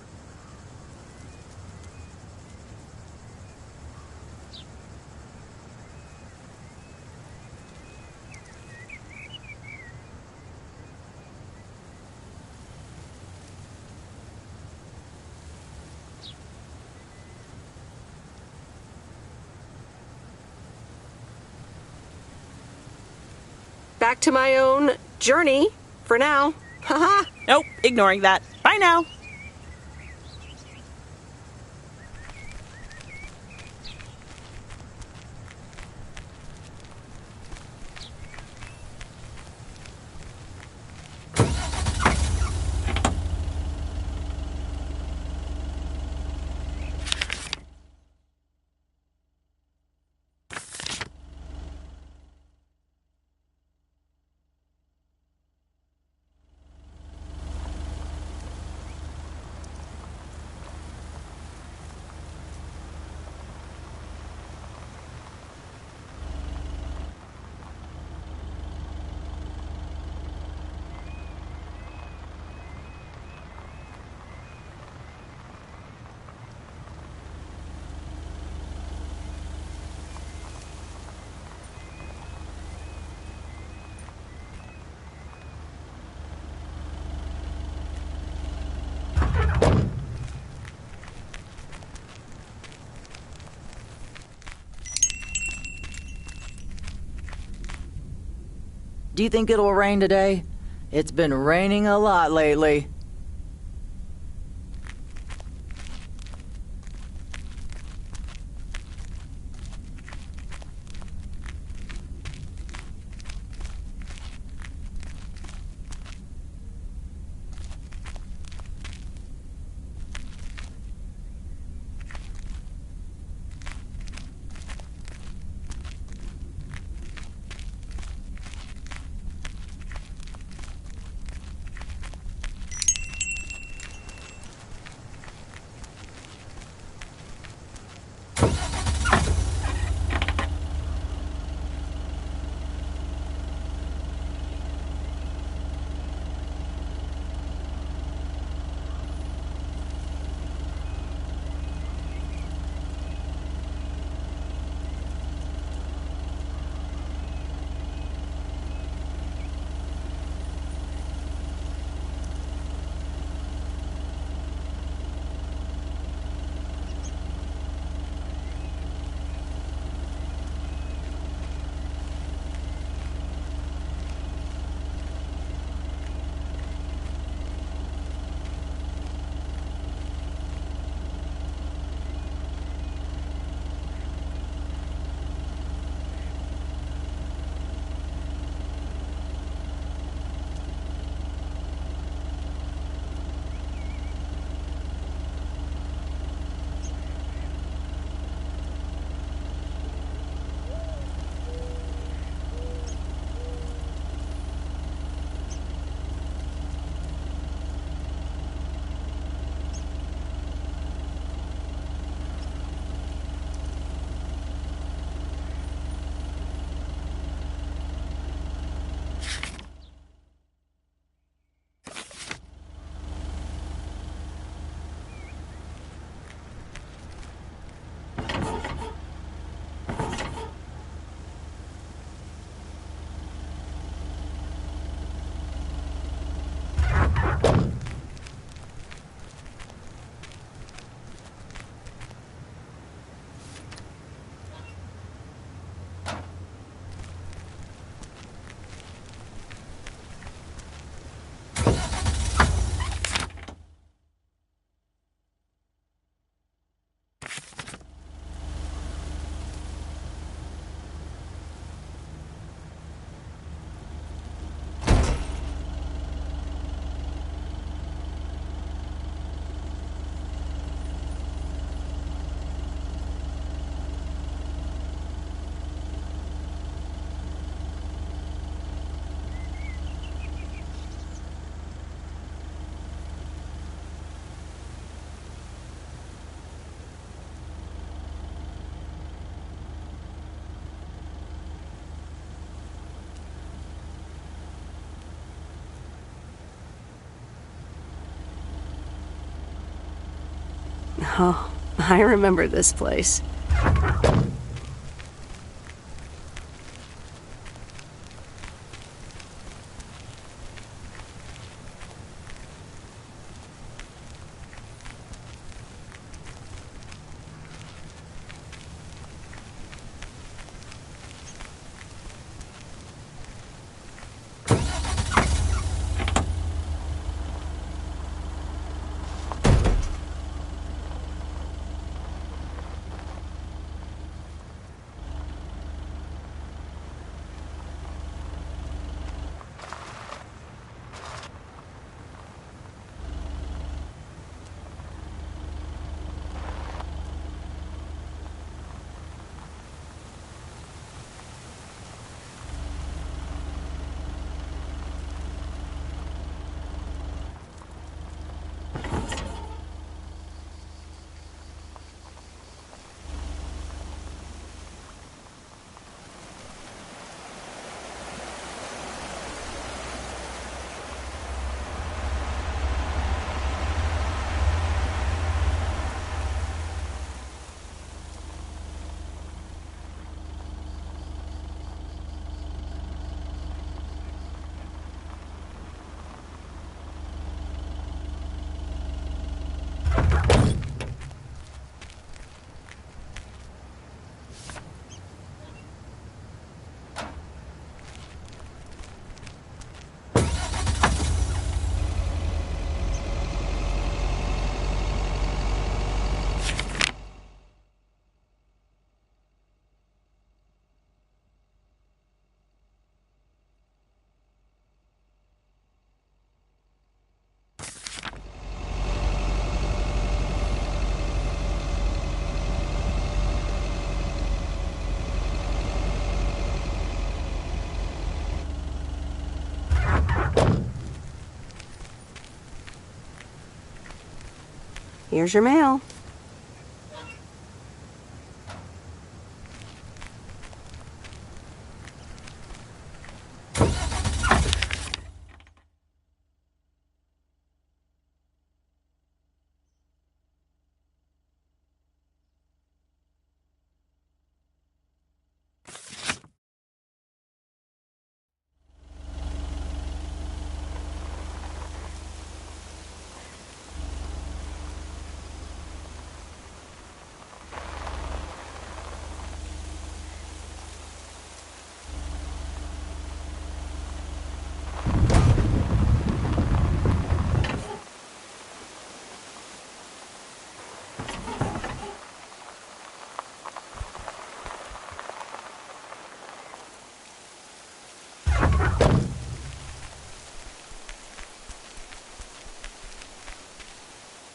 Back to my own journey for now. Haha. Nope, ignoring that. Bye now. Do you think it'll rain today? It's been raining a lot lately. Oh, I remember this place. Here's your mail.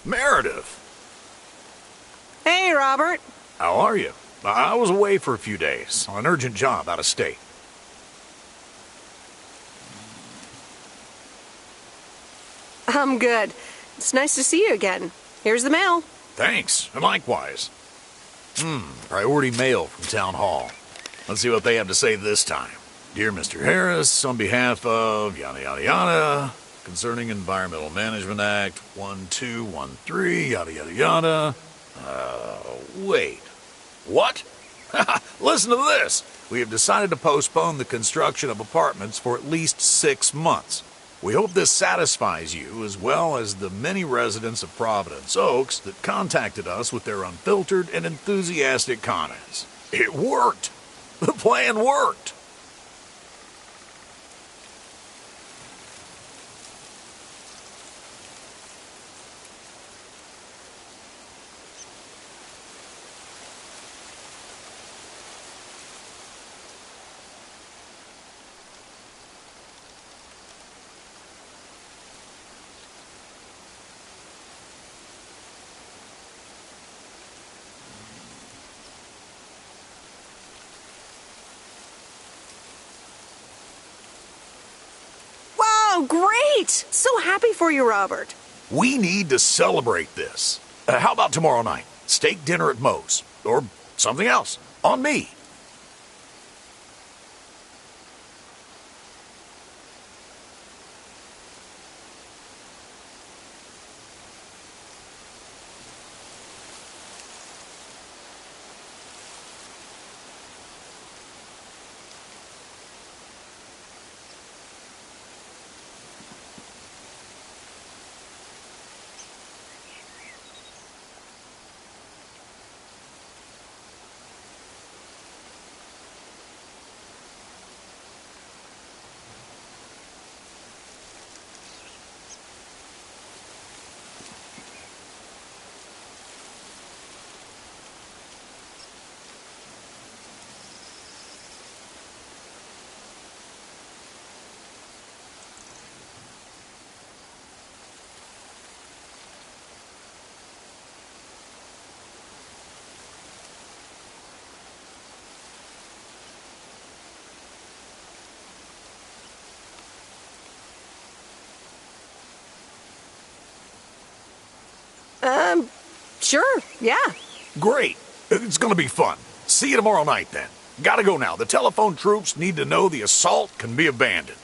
Meredith! Hey, Robert. How are you? I was away for a few days on an urgent job out of state. I'm good. It's nice to see you again. Here's the mail. Thanks, and likewise. Priority mail from Town Hall. Let's see what they have to say this time. Dear Mr. Harris, on behalf of yada yada yada, concerning Environmental Management Act 1213, yada yada yada. Wait. What? Listen to this. We have decided to postpone the construction of apartments for at least 6 months. We hope this satisfies you, as well as the many residents of Providence Oaks that contacted us with their unfiltered and enthusiastic comments. It worked! The plan worked! Wow, great! So happy for you, Robert. We need to celebrate this. How about tomorrow night? Steak dinner at Moe's. Or something else. On me. Sure, yeah. Great. It's gonna be fun. See you tomorrow night, then. Gotta go now. The telephone troops need to know the assault can be abandoned.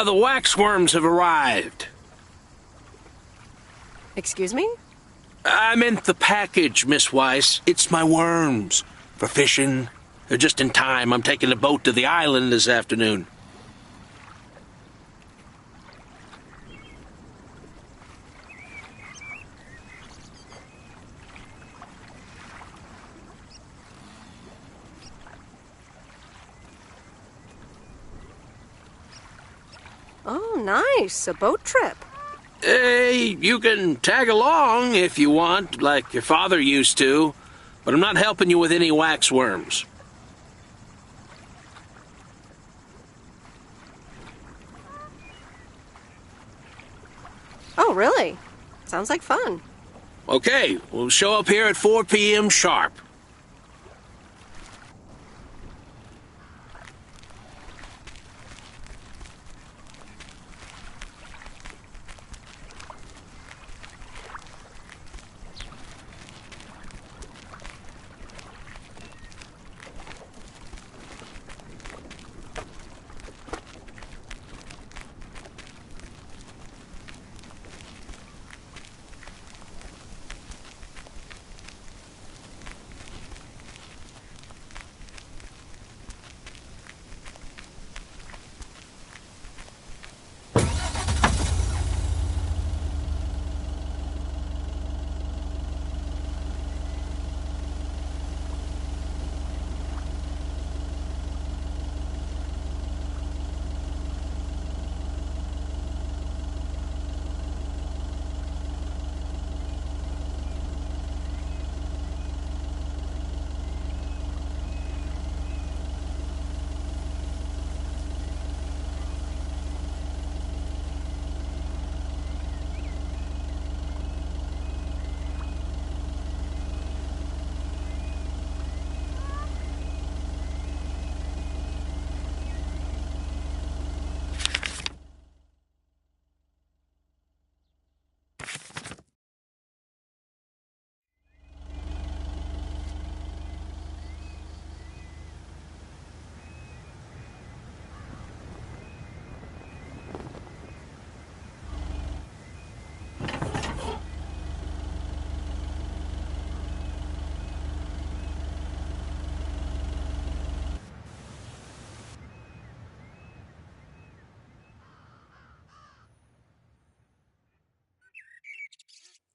The waxworms have arrived. Excuse me? I meant the package, Miss Weiss. It's my worms. For fishing. They're just in time. I'm taking a boat to the island this afternoon. Oh, nice. A boat trip. Hey, you can tag along if you want, like your father used to, but I'm not helping you with any waxworms. Oh, really? Sounds like fun. Okay, we'll show up here at 4 p.m. sharp.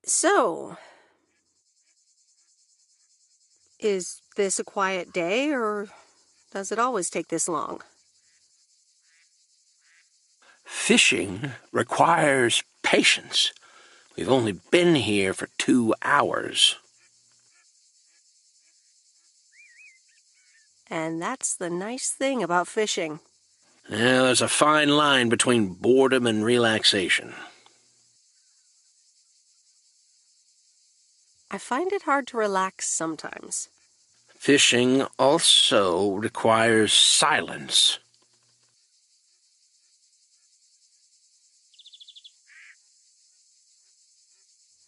So, is this a quiet day, or does it always take this long? Fishing requires patience. We've only been here for 2 hours. And that's the nice thing about fishing. Yeah, there's a fine line between boredom and relaxation. I find it hard to relax sometimes. Fishing also requires silence.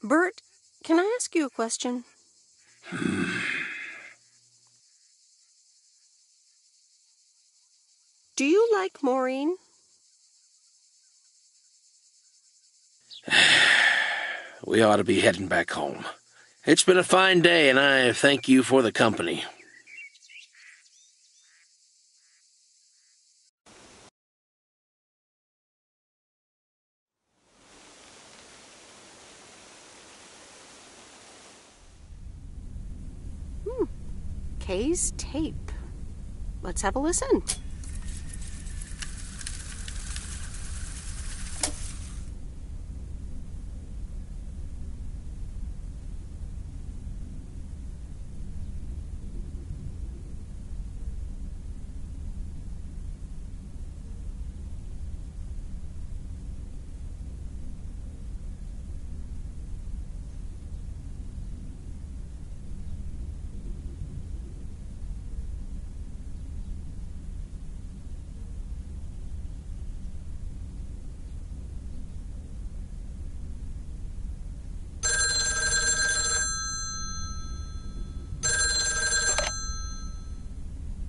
Bert, can I ask you a question? Do you like Maureen? We ought to be heading back home. It's been a fine day, and I thank you for the company. Kay's tape. Let's have a listen.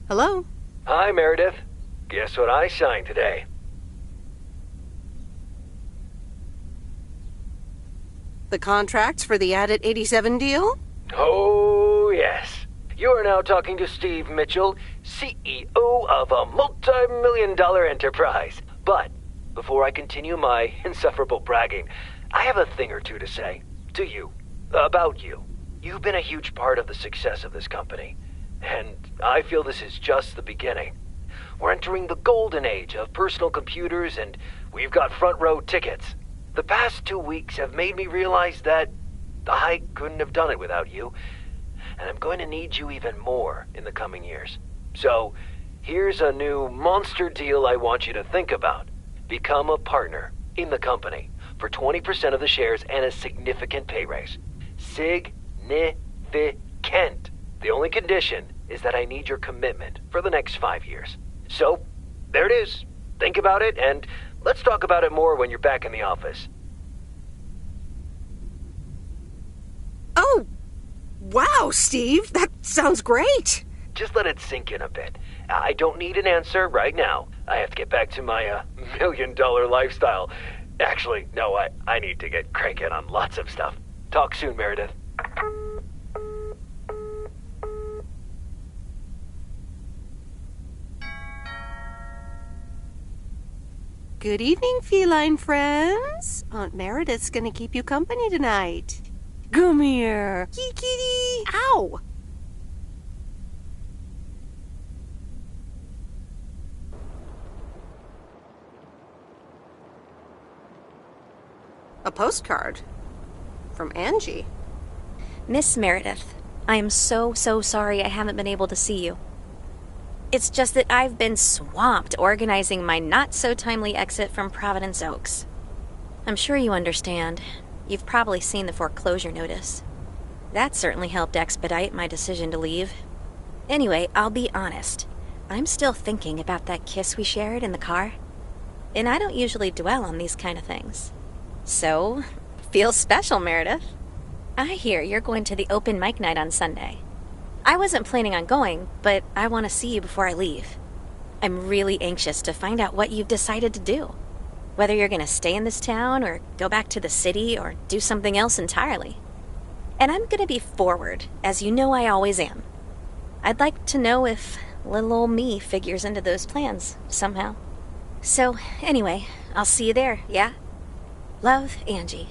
Hello? Hi, Meredith. Guess what I signed today? The contracts for the Addit 87 deal? Oh, yes. You are now talking to Steve Mitchell, CEO of a multi-million-dollar enterprise. But before I continue my insufferable bragging, I have a thing or two to say to you, about you. You've been a huge part of the success of this company, and I feel this is just the beginning. We're entering the golden age of personal computers, and we've got front row tickets. The past 2 weeks have made me realize that I couldn't have done it without you, and I'm going to need you even more in the coming years. So, here's a new monster deal I want you to think about. Become a partner in the company for 20% of the shares and a significant pay raise. Significant. The only condition is that I need your commitment for the next 5 years. So, there it is. Think about it, and let's talk about it more when you're back in the office. Oh, wow, Steve. That sounds great. Just let it sink in a bit. I don't need an answer right now. I have to get back to my $1 million lifestyle. Actually, no, I need to get cranking on lots of stuff. Talk soon, Meredith. Good evening, feline friends. Aunt Meredith's gonna keep you company tonight. Come here. Kitty. Ow! A postcard. From Angie. Miss Meredith, I am so sorry I haven't been able to see you. It's just that I've been swamped organizing my not-so-timely exit from Providence Oaks. I'm sure you understand. You've probably seen the foreclosure notice. That certainly helped expedite my decision to leave. Anyway, I'll be honest. I'm still thinking about that kiss we shared in the car. And I don't usually dwell on these kind of things. So, feels special, Meredith. I hear you're going to the open mic night on Sunday. I wasn't planning on going, but I want to see you before I leave. I'm really anxious to find out what you've decided to do. Whether you're going to stay in this town, or go back to the city, or do something else entirely. And I'm going to be forward, as you know I always am. I'd like to know if little old me figures into those plans, somehow. So, anyway, I'll see you there, yeah? Love, Angie.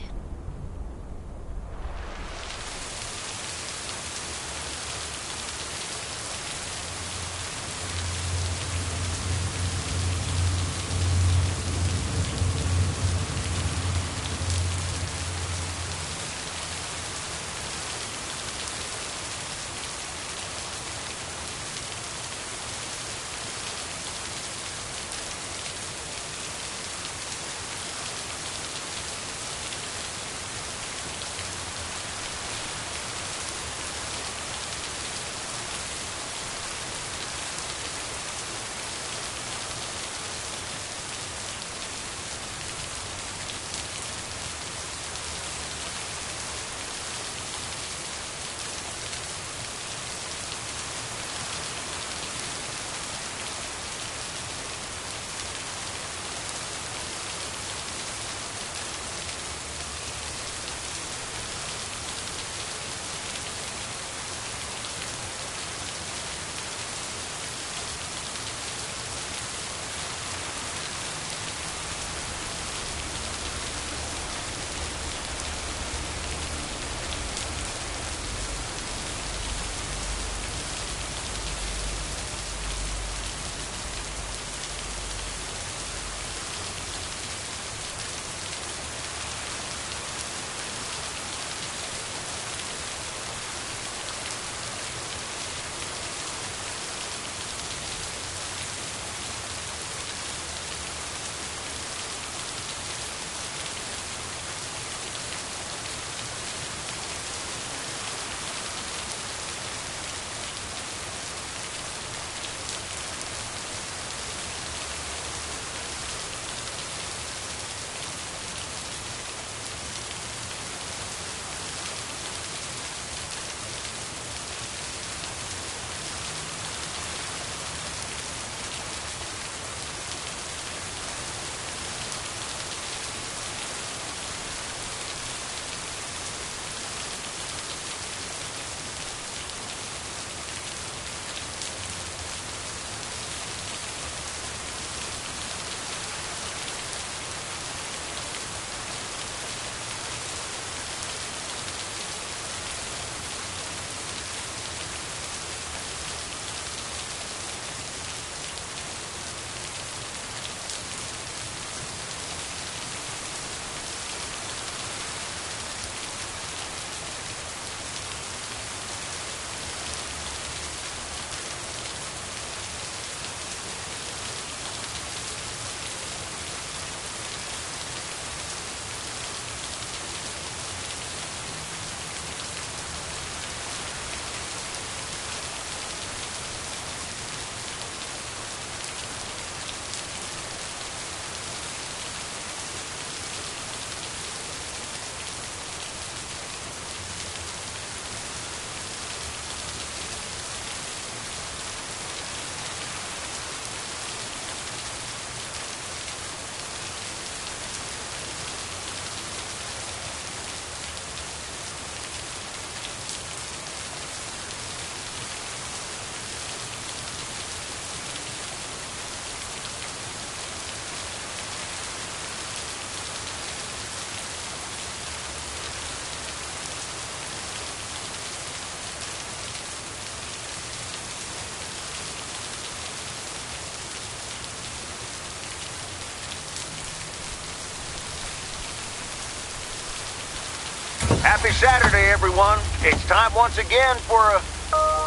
Happy Saturday, everyone. It's time once again for a...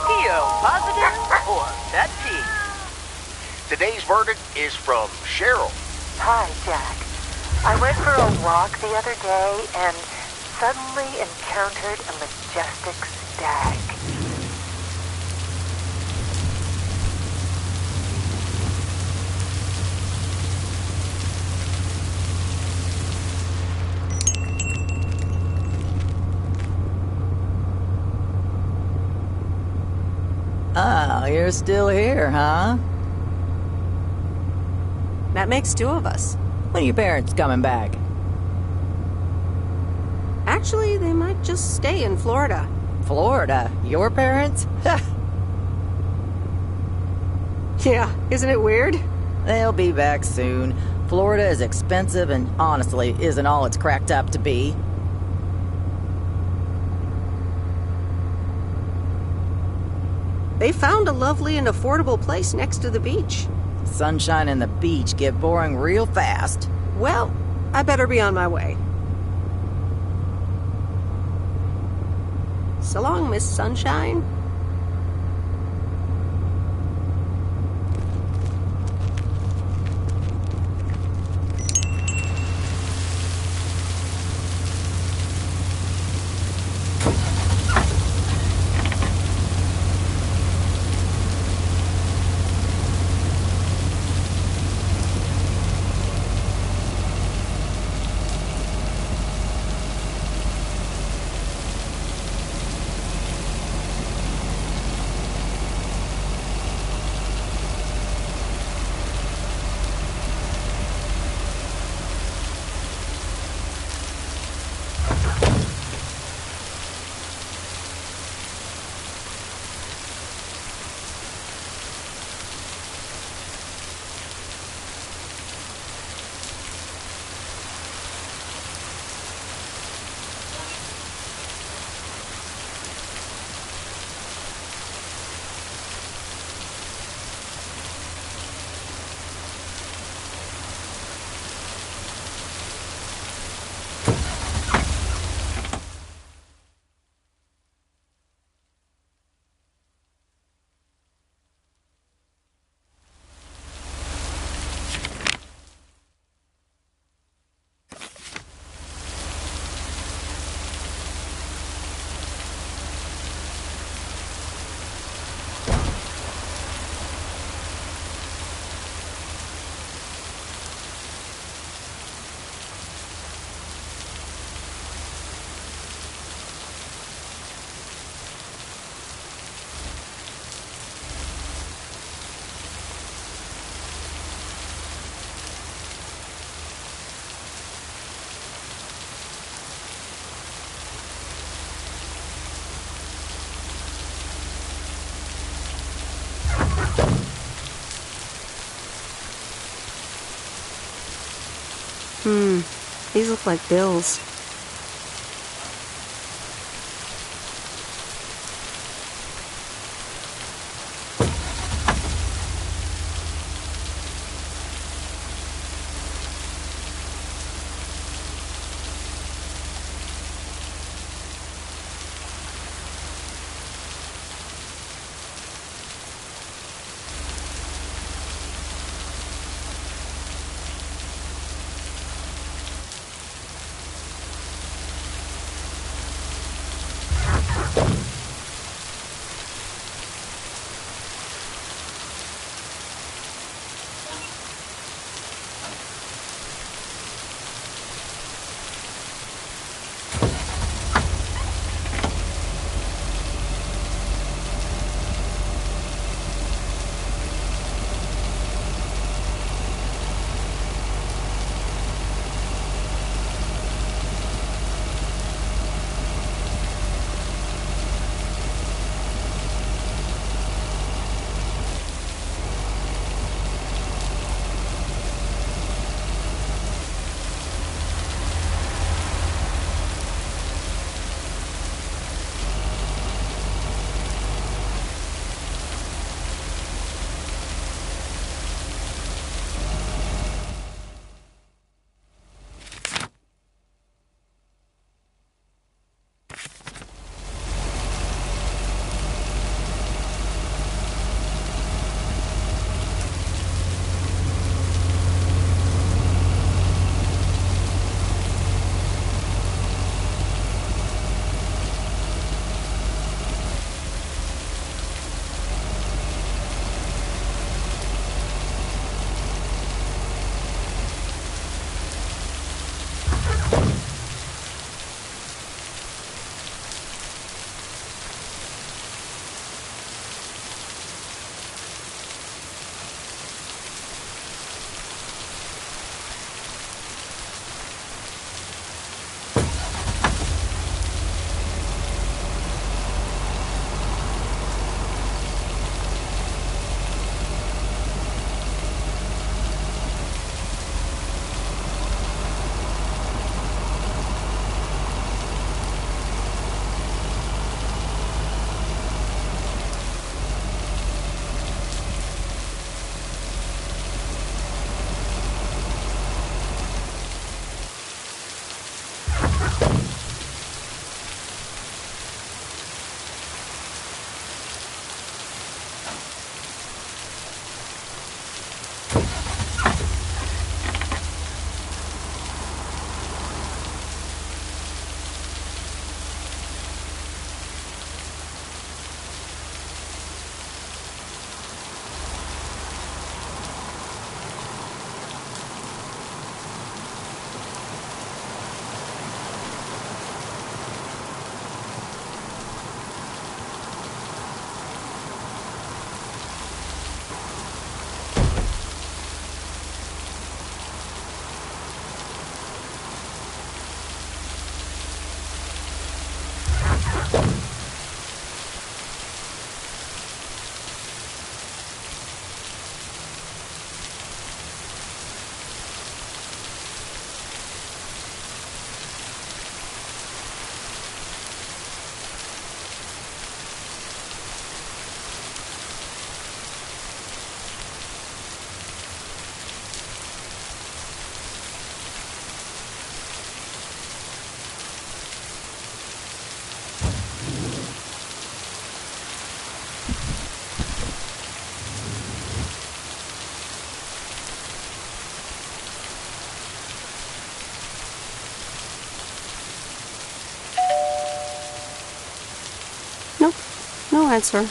P.O. positive or that P? Today's verdict is from Cheryl. Hi, Jack. I went for a walk the other day and suddenly encountered a majestic stag. Oh, you're still here, huh? That makes two of us. When are your parents coming back? Actually, they might just stay in Florida. Florida? Your parents? Yeah, isn't it weird? They'll be back soon. Florida is expensive and honestly isn't all it's cracked up to be. They found a lovely and affordable place next to the beach. Sunshine and the beach get boring real fast. Well, I better be on my way. So long, Miss Sunshine. These look like bills. Nope, no answer.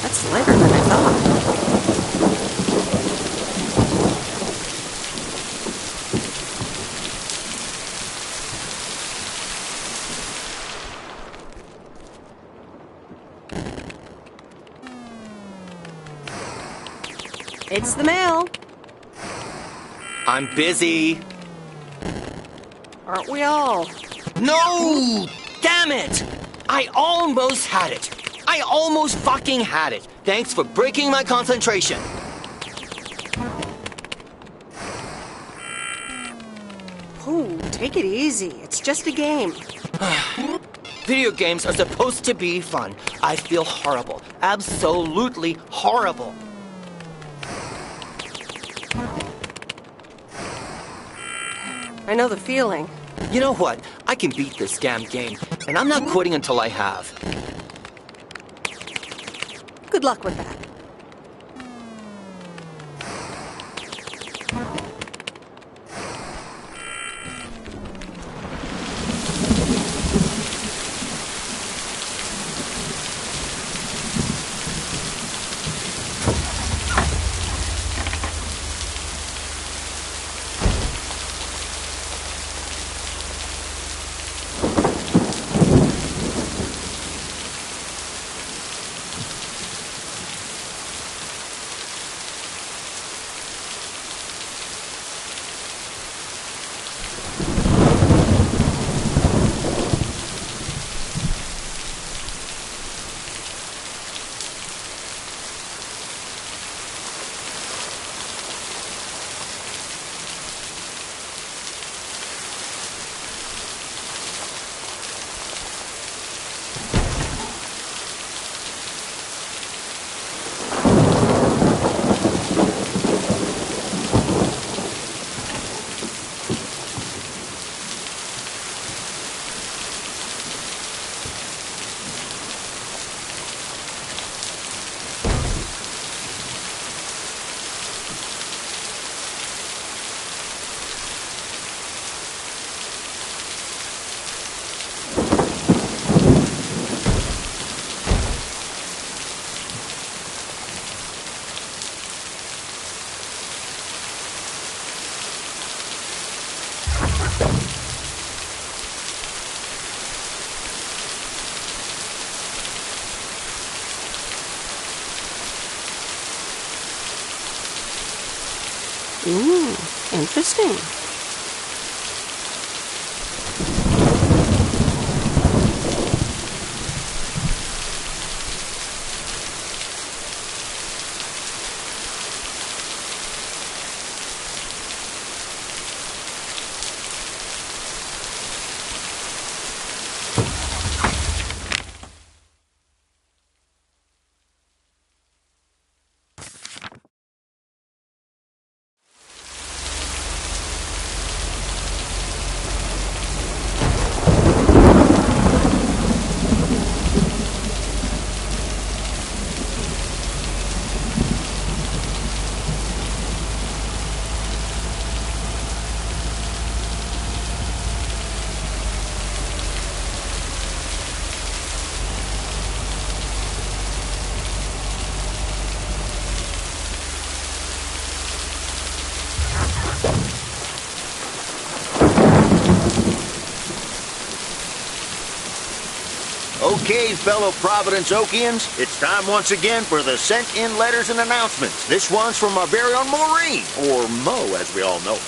That's lighter than I thought. It's the mail. I'm busy. Aren't we all? No! Damn it! I almost had it. I almost fucking had it. Thanks for breaking my concentration. Ooh, take it easy. It's just a game. Video games are supposed to be fun. I feel horrible. Absolutely horrible. I know the feeling. You know what? I can beat this damn game, and I'm not quitting until I have. Good luck with that. Ooh, interesting. Okay, fellow Providence Okians, it's time once again for the sent-in letters and announcements. This one's from our very own Maureen, or Mo, as we all know.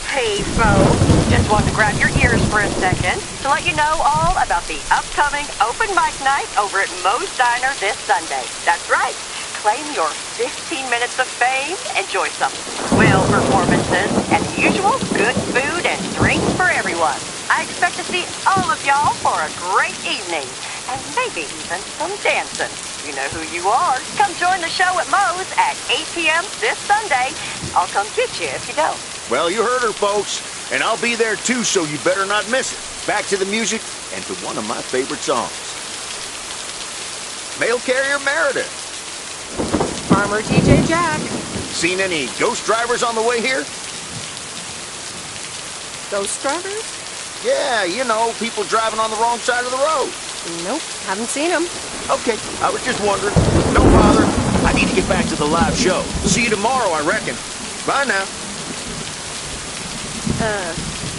Hey, folks. Just want to grab your ears for a second to let you know all about the upcoming open mic night over at Moe's Diner this Sunday. That's right. Claim your 15 minutes of fame, enjoy some swell performances, and the usual good food and drinks for everyone. I expect to see all of y'all for a great evening, and maybe even some dancing. You know who you are. Come join the show at Moe's at 8 p.m. this Sunday. I'll come get you if you don't. Well, you heard her, folks, and I'll be there too, so you better not miss it. Back to the music and to one of my favorite songs. Mail Carrier Meredith. Farmer TJ Jack. Seen any ghost drivers on the way here? Ghost drivers? Yeah, you know, people driving on the wrong side of the road. Nope, haven't seen them. Okay, I was just wondering. Don't bother. I need to get back to the live show. See you tomorrow, I reckon. Bye now.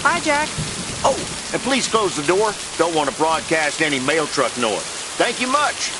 Bye, Jack. Oh, and please close the door. Don't want to broadcast any mail truck noise. Thank you much.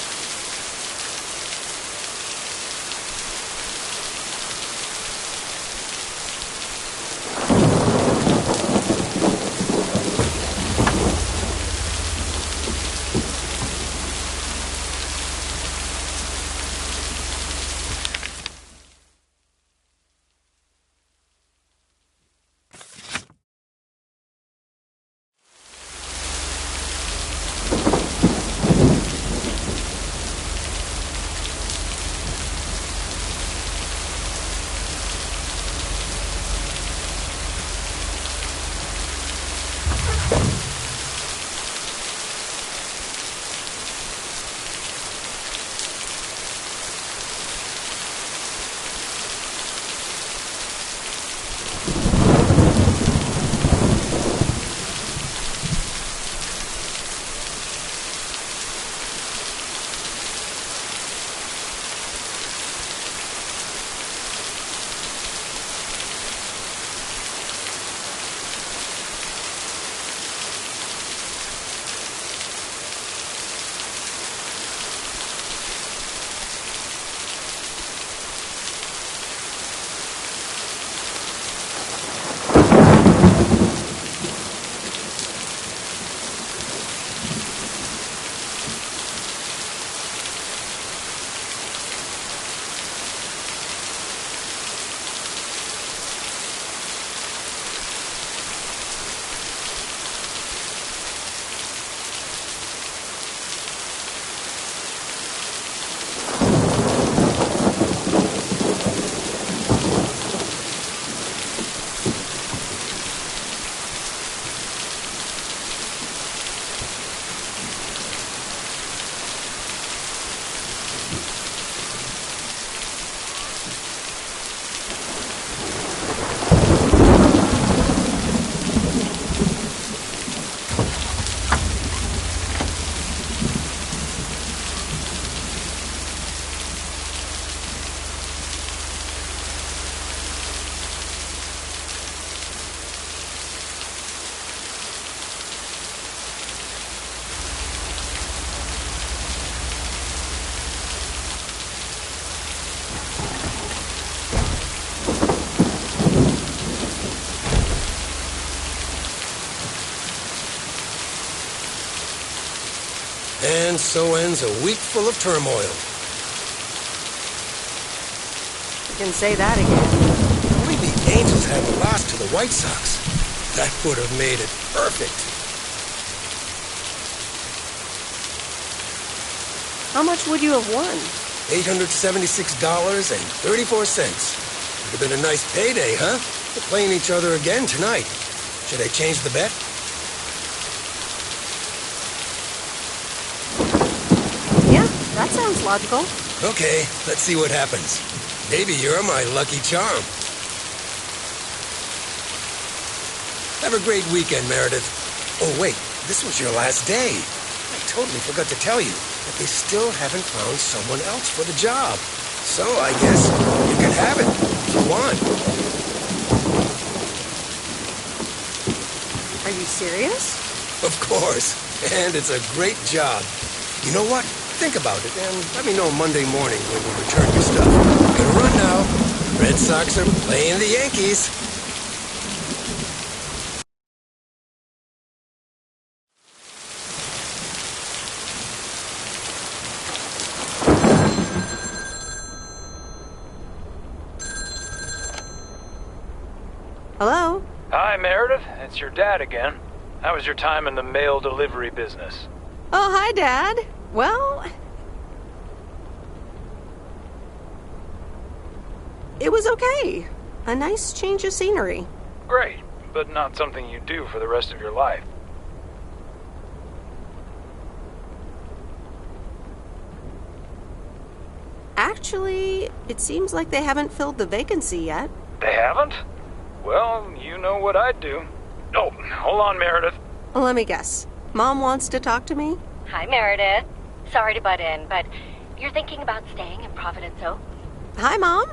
And so ends a week full of turmoil. You can say that again. Only the Angels hadn't lost to the White Sox. That would have made it perfect. How much would you have won? $876.34. Would have been a nice payday, huh? We're playing each other again tonight. Should I change the bet? Yeah, that sounds logical. Okay, let's see what happens. Maybe you're my lucky charm. Have a great weekend, Meredith. Oh, wait, this was your last day. I totally forgot to tell you that they still haven't found someone else for the job. So I guess you can have it if you want. Are you serious? Of course. And it's a great job. You know what? Think about it, and let me know Monday morning when you return your stuff. Gotta run now. Red Sox are playing the Yankees. Hello? Hi, Meredith. It's your dad again. How was your time in the mail delivery business? Oh, hi, Dad. Well, it was okay. A nice change of scenery. Great, but not something you do for the rest of your life. Actually, it seems like they haven't filled the vacancy yet. They haven't? Well, you know what I'd do. Oh, hold on, Meredith. Let me guess. Mom wants to talk to me? Hi, Meredith. Sorry to butt in, but you're thinking about staying in Providence Oak? Hi, Mom.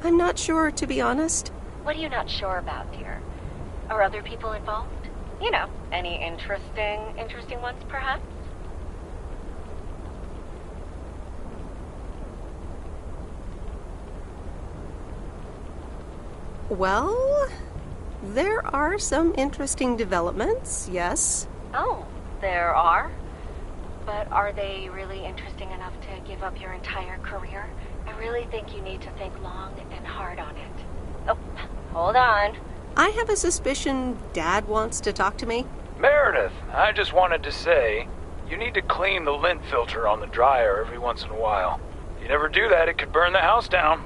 I'm not sure, to be honest. What are you not sure about, dear? Are other people involved? You know, any interesting ones, perhaps? Well, there are some interesting developments, yes. Oh, there are? But are they really interesting enough to give up your entire career? I really think you need to think long and hard on it. Oh, hold on. I have a suspicion Dad wants to talk to me. Meredith, I just wanted to say, you need to clean the lint filter on the dryer every once in a while. If you never do that, it could burn the house down.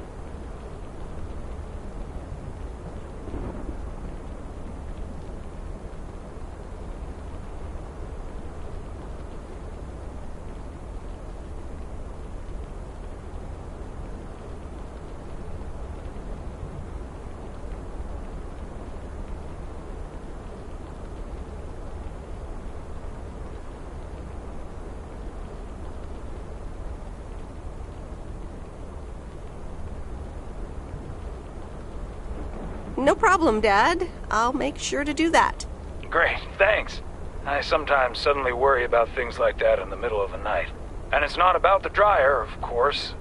No problem, Dad. I'll make sure to do that. Great, thanks. I sometimes suddenly worry about things like that in the middle of the night. And it's not about the dryer, of course.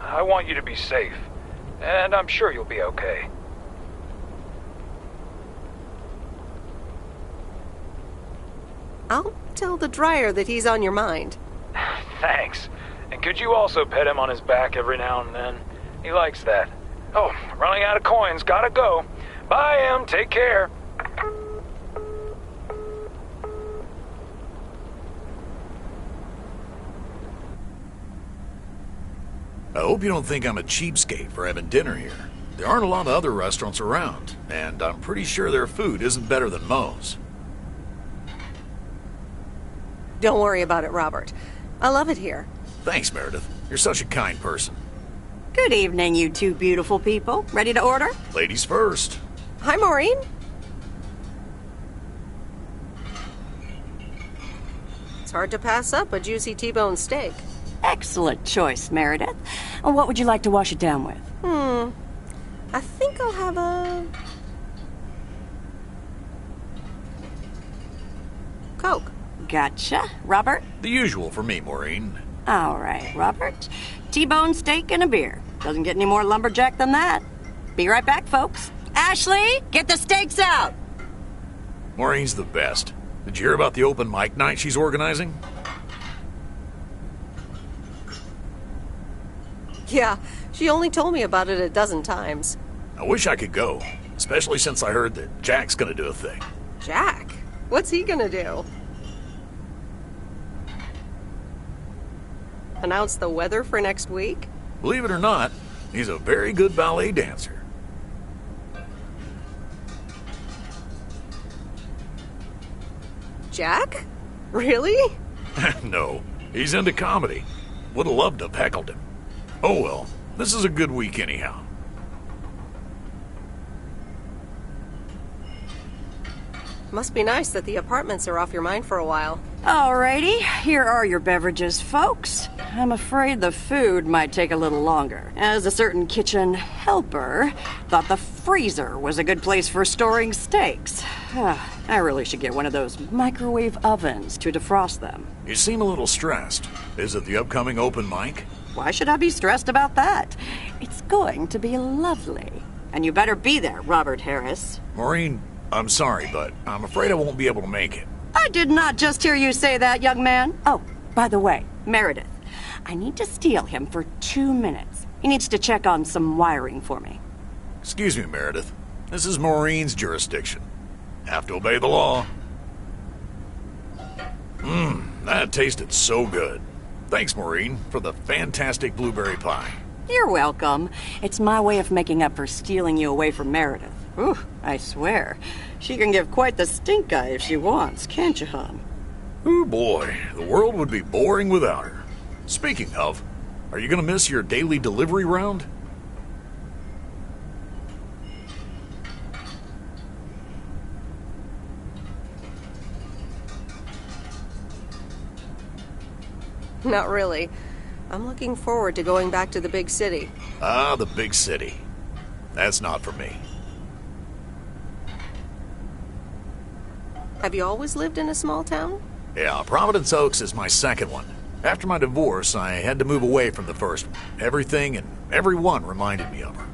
I want you to be safe. And I'm sure you'll be okay. I'll tell the dryer that he's on your mind. Thanks. And could you also pet him on his back every now and then? He likes that. Oh, running out of coins. Gotta go. Bye, Em. Take care. I hope you don't think I'm a cheapskate for having dinner here. There aren't a lot of other restaurants around, and I'm pretty sure their food isn't better than Moe's. Don't worry about it, Robert. I love it here. Thanks, Meredith. You're such a kind person. Good evening, you two beautiful people. Ready to order? Ladies first. Hi, Maureen. It's hard to pass up a juicy T-bone steak. Excellent choice, Meredith. And what would you like to wash it down with? I think I'll have a Coke. Gotcha. Robert? The usual for me, Maureen. All right, Robert. T-bone steak and a beer. Doesn't get any more lumberjack than that. Be right back, folks. Ashley, get the steaks out! Maureen's the best. Did you hear about the open mic night she's organizing? Yeah, she only told me about it a dozen times. I wish I could go, especially since I heard that Jack's gonna do a thing. Jack? What's he gonna do? Announce the weather for next week? Believe it or not, he's a very good ballet dancer. Jack? Really? No, he's into comedy. Would have loved to have heckled him. Oh well, this is a good week anyhow. Must be nice that the apartments are off your mind for a while. Alrighty, here are your beverages, folks. I'm afraid the food might take a little longer, as a certain kitchen helper thought the freezer was a good place for storing steaks. I really should get one of those microwave ovens to defrost them. You seem a little stressed. Is it the upcoming open mic? Why should I be stressed about that? It's going to be lovely. And you better be there, Robert Harris. Maureen, I'm sorry, but I'm afraid I won't be able to make it. I did not just hear you say that, young man. Oh, by the way, Meredith, I need to steal him for 2 minutes. He needs to check on some wiring for me. Excuse me, Meredith. This is Maureen's jurisdiction. Have to obey the law. That tasted so good. Thanks, Maureen, for the fantastic blueberry pie. You're welcome. It's my way of making up for stealing you away from Meredith. Ooh, I swear. She can give quite the stink eye if she wants, can't you, hon? Ooh, boy. The world would be boring without her. Speaking of, are you gonna miss your daily delivery round? Not really. I'm looking forward to going back to the big city. Ah, the big city. That's not for me. Have you always lived in a small town? Yeah, Providence Oaks is my second one. After my divorce, I had to move away from the first one. Everything and everyone reminded me of her.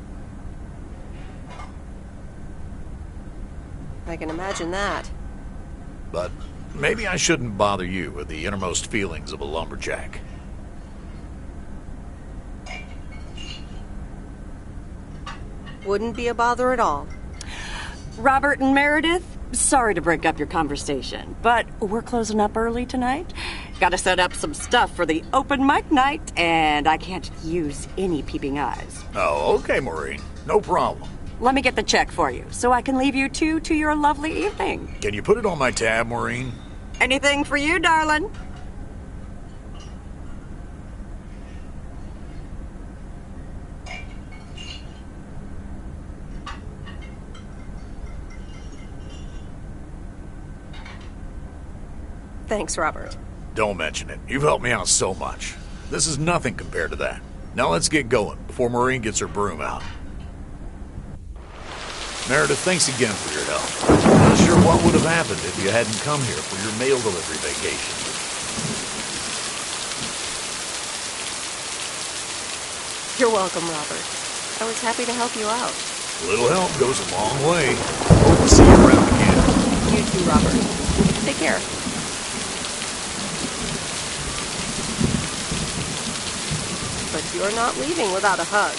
I can imagine that. But maybe I shouldn't bother you with the innermost feelings of a lumberjack. Wouldn't be a bother at all. Robert and Meredith, sorry to break up your conversation, but we're closing up early tonight. Gotta set up some stuff for the open mic night, and I can't use any peeping eyes. Oh, okay, Maureen. No problem. Let me get the check for you, so I can leave you two to your lovely evening. Can you put it on my tab, Maureen? Anything for you, darling. Thanks, Robert. Don't mention it. You've helped me out so much. This is nothing compared to that. Now let's get going before Maureen gets her broom out. Meredith, thanks again for your help. I'm not sure what would have happened if you hadn't come here for your mail delivery vacation. You're welcome, Robert. I was happy to help you out. A little help goes a long way. Hope to see you around again. You too, Robert. Take care. But you're not leaving without a hug.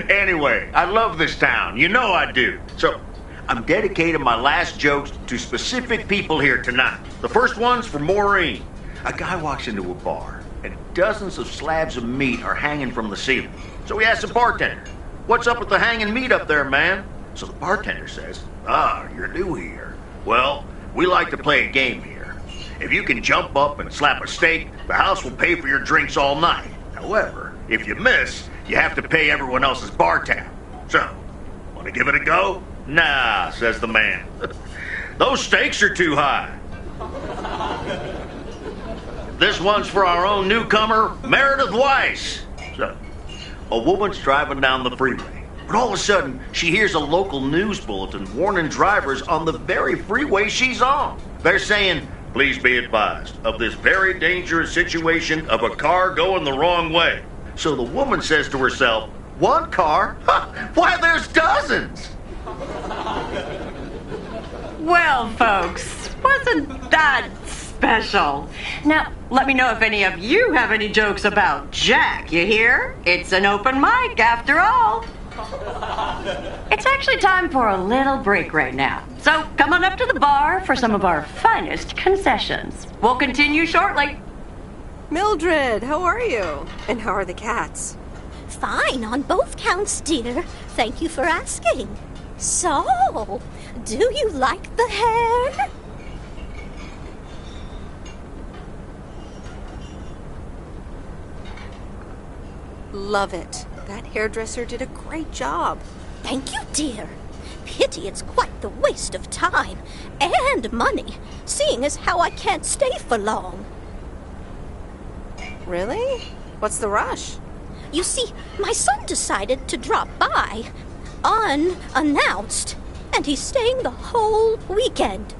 Anyway, I love this town. You know I do. So, I'm dedicating my last jokes to specific people here tonight. The first one's for Maureen. A guy walks into a bar, and dozens of slabs of meat are hanging from the ceiling. So he asks the bartender, "What's up with the hanging meat up there, man?" So the bartender says, "You're new here. Well, we like to play a game here. If you can jump up and slap a steak, the house will pay for your drinks all night. However, if you miss, you have to pay everyone else's bar tab. So, want to give it a go?" "Nah," says the man. "Those stakes are too high." This one's for our own newcomer, Meredith Weiss. So, a woman's driving down the freeway. But all of a sudden, she hears a local news bulletin warning drivers on the very freeway she's on. They're saying, please be advised of this very dangerous situation of a car going the wrong way. So the woman says to herself, one car? Why, there's dozens! Well, folks, wasn't that special? Now, let me know if any of you have any jokes about Jack, you hear? It's an open mic after all. It's actually time for a little break right now. So come on up to the bar for some of our finest concessions. We'll continue shortly. Mildred, how are you? And how are the cats? Fine on both counts, dear. Thank you for asking. So, do you like the hair? Love it. That hairdresser did a great job. Thank you, dear. Pity it's quite the waste of time and money, seeing as how I can't stay for long. Really? What's the rush? You see, my son decided to drop by, unannounced, and he's staying the whole weekend.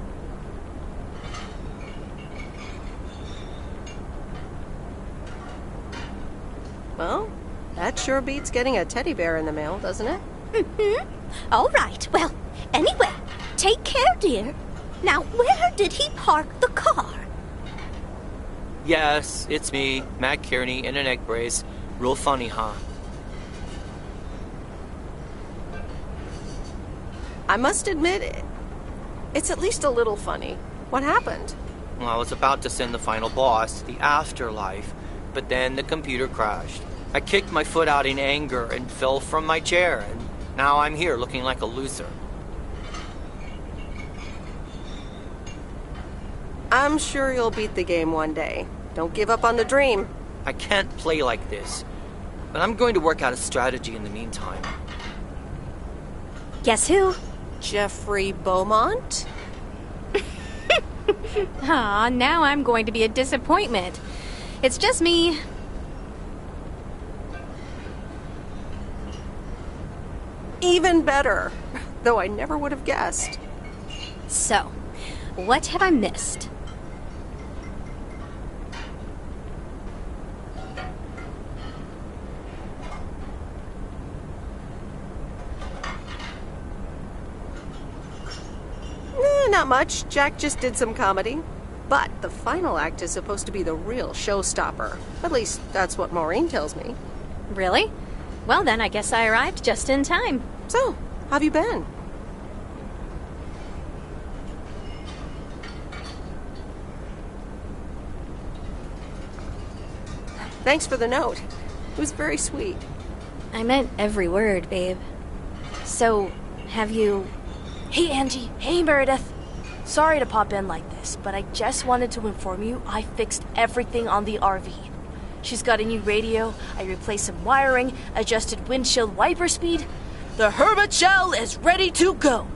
Well, that sure beats getting a teddy bear in the mail, doesn't it? Mm-hmm. All right. Well, anyway, take care, dear. Now, where did he park the car? Yes, it's me, Matt Kearney, in an egg brace. Real funny, huh? I must admit, it's at least a little funny. What happened? Well, I was about to send the final boss, the afterlife, but then the computer crashed. I kicked my foot out in anger and fell from my chair, and now I'm here looking like a loser. I'm sure you'll beat the game one day. Don't give up on the dream. I can't play like this, but I'm going to work out a strategy in the meantime. Guess who? Jeffrey Beaumont? Aw, now I'm going to be a disappointment. It's just me. Even better, though I never would have guessed. So, what have I missed? Not much. Jack just did some comedy. But the final act is supposed to be the real showstopper. At least, that's what Maureen tells me. Really? Well, then I guess I arrived just in time. So, how have you been? Thanks for the note. It was very sweet. I meant every word, babe. So, have you... Hey, Angie. Hey, Meredith. Sorry to pop in like this, but I just wanted to inform you I fixed everything on the RV. She's got a new radio, I replaced some wiring, adjusted windshield wiper speed. The Hermit Shell is ready to go.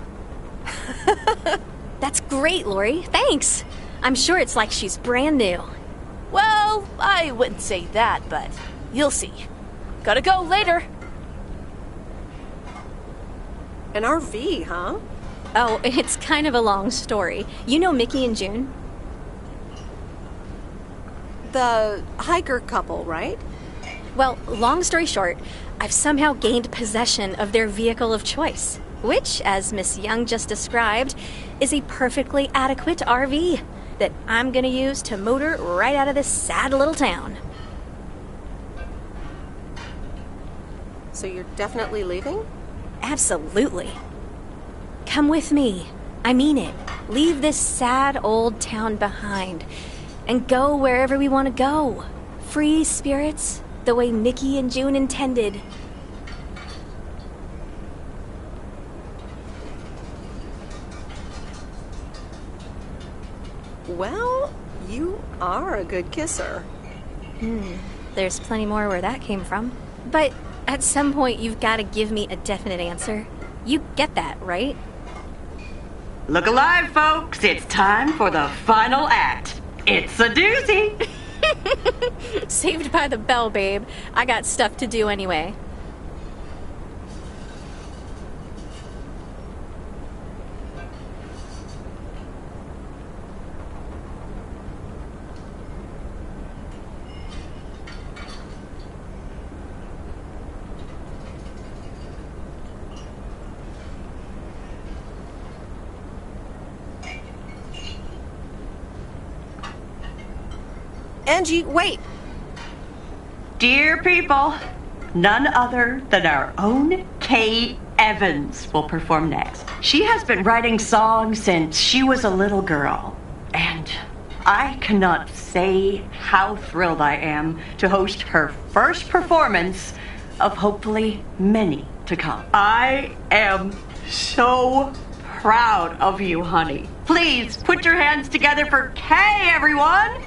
That's great, Lori. Thanks. I'm sure it's like she's brand new. Well, I wouldn't say that, but you'll see. Gotta go later. An RV, huh? Oh, it's kind of a long story. You know Mickey and June? The hiker couple, right? Well, long story short, I've somehow gained possession of their vehicle of choice, which, as Miss Young just described, is a perfectly adequate RV that I'm gonna use to motor right out of this sad little town. So you're definitely leaving? Absolutely. Come with me. I mean it. Leave this sad old town behind and go wherever we want to go. Free spirits, the way Mickey and June intended. Well, you are a good kisser. There's plenty more where that came from. But at some point, you've got to give me a definite answer. You get that, right? Look alive, folks. It's time for the final act. It's a doozy. Saved by the bell, babe. I got stuff to do anyway. Angie, wait! Dear people, none other than our own Kay Evans will perform next. She has been writing songs since she was a little girl, and I cannot say how thrilled I am to host her first performance of hopefully many to come. I am so proud of you, honey. Please put your hands together for Kay, everyone!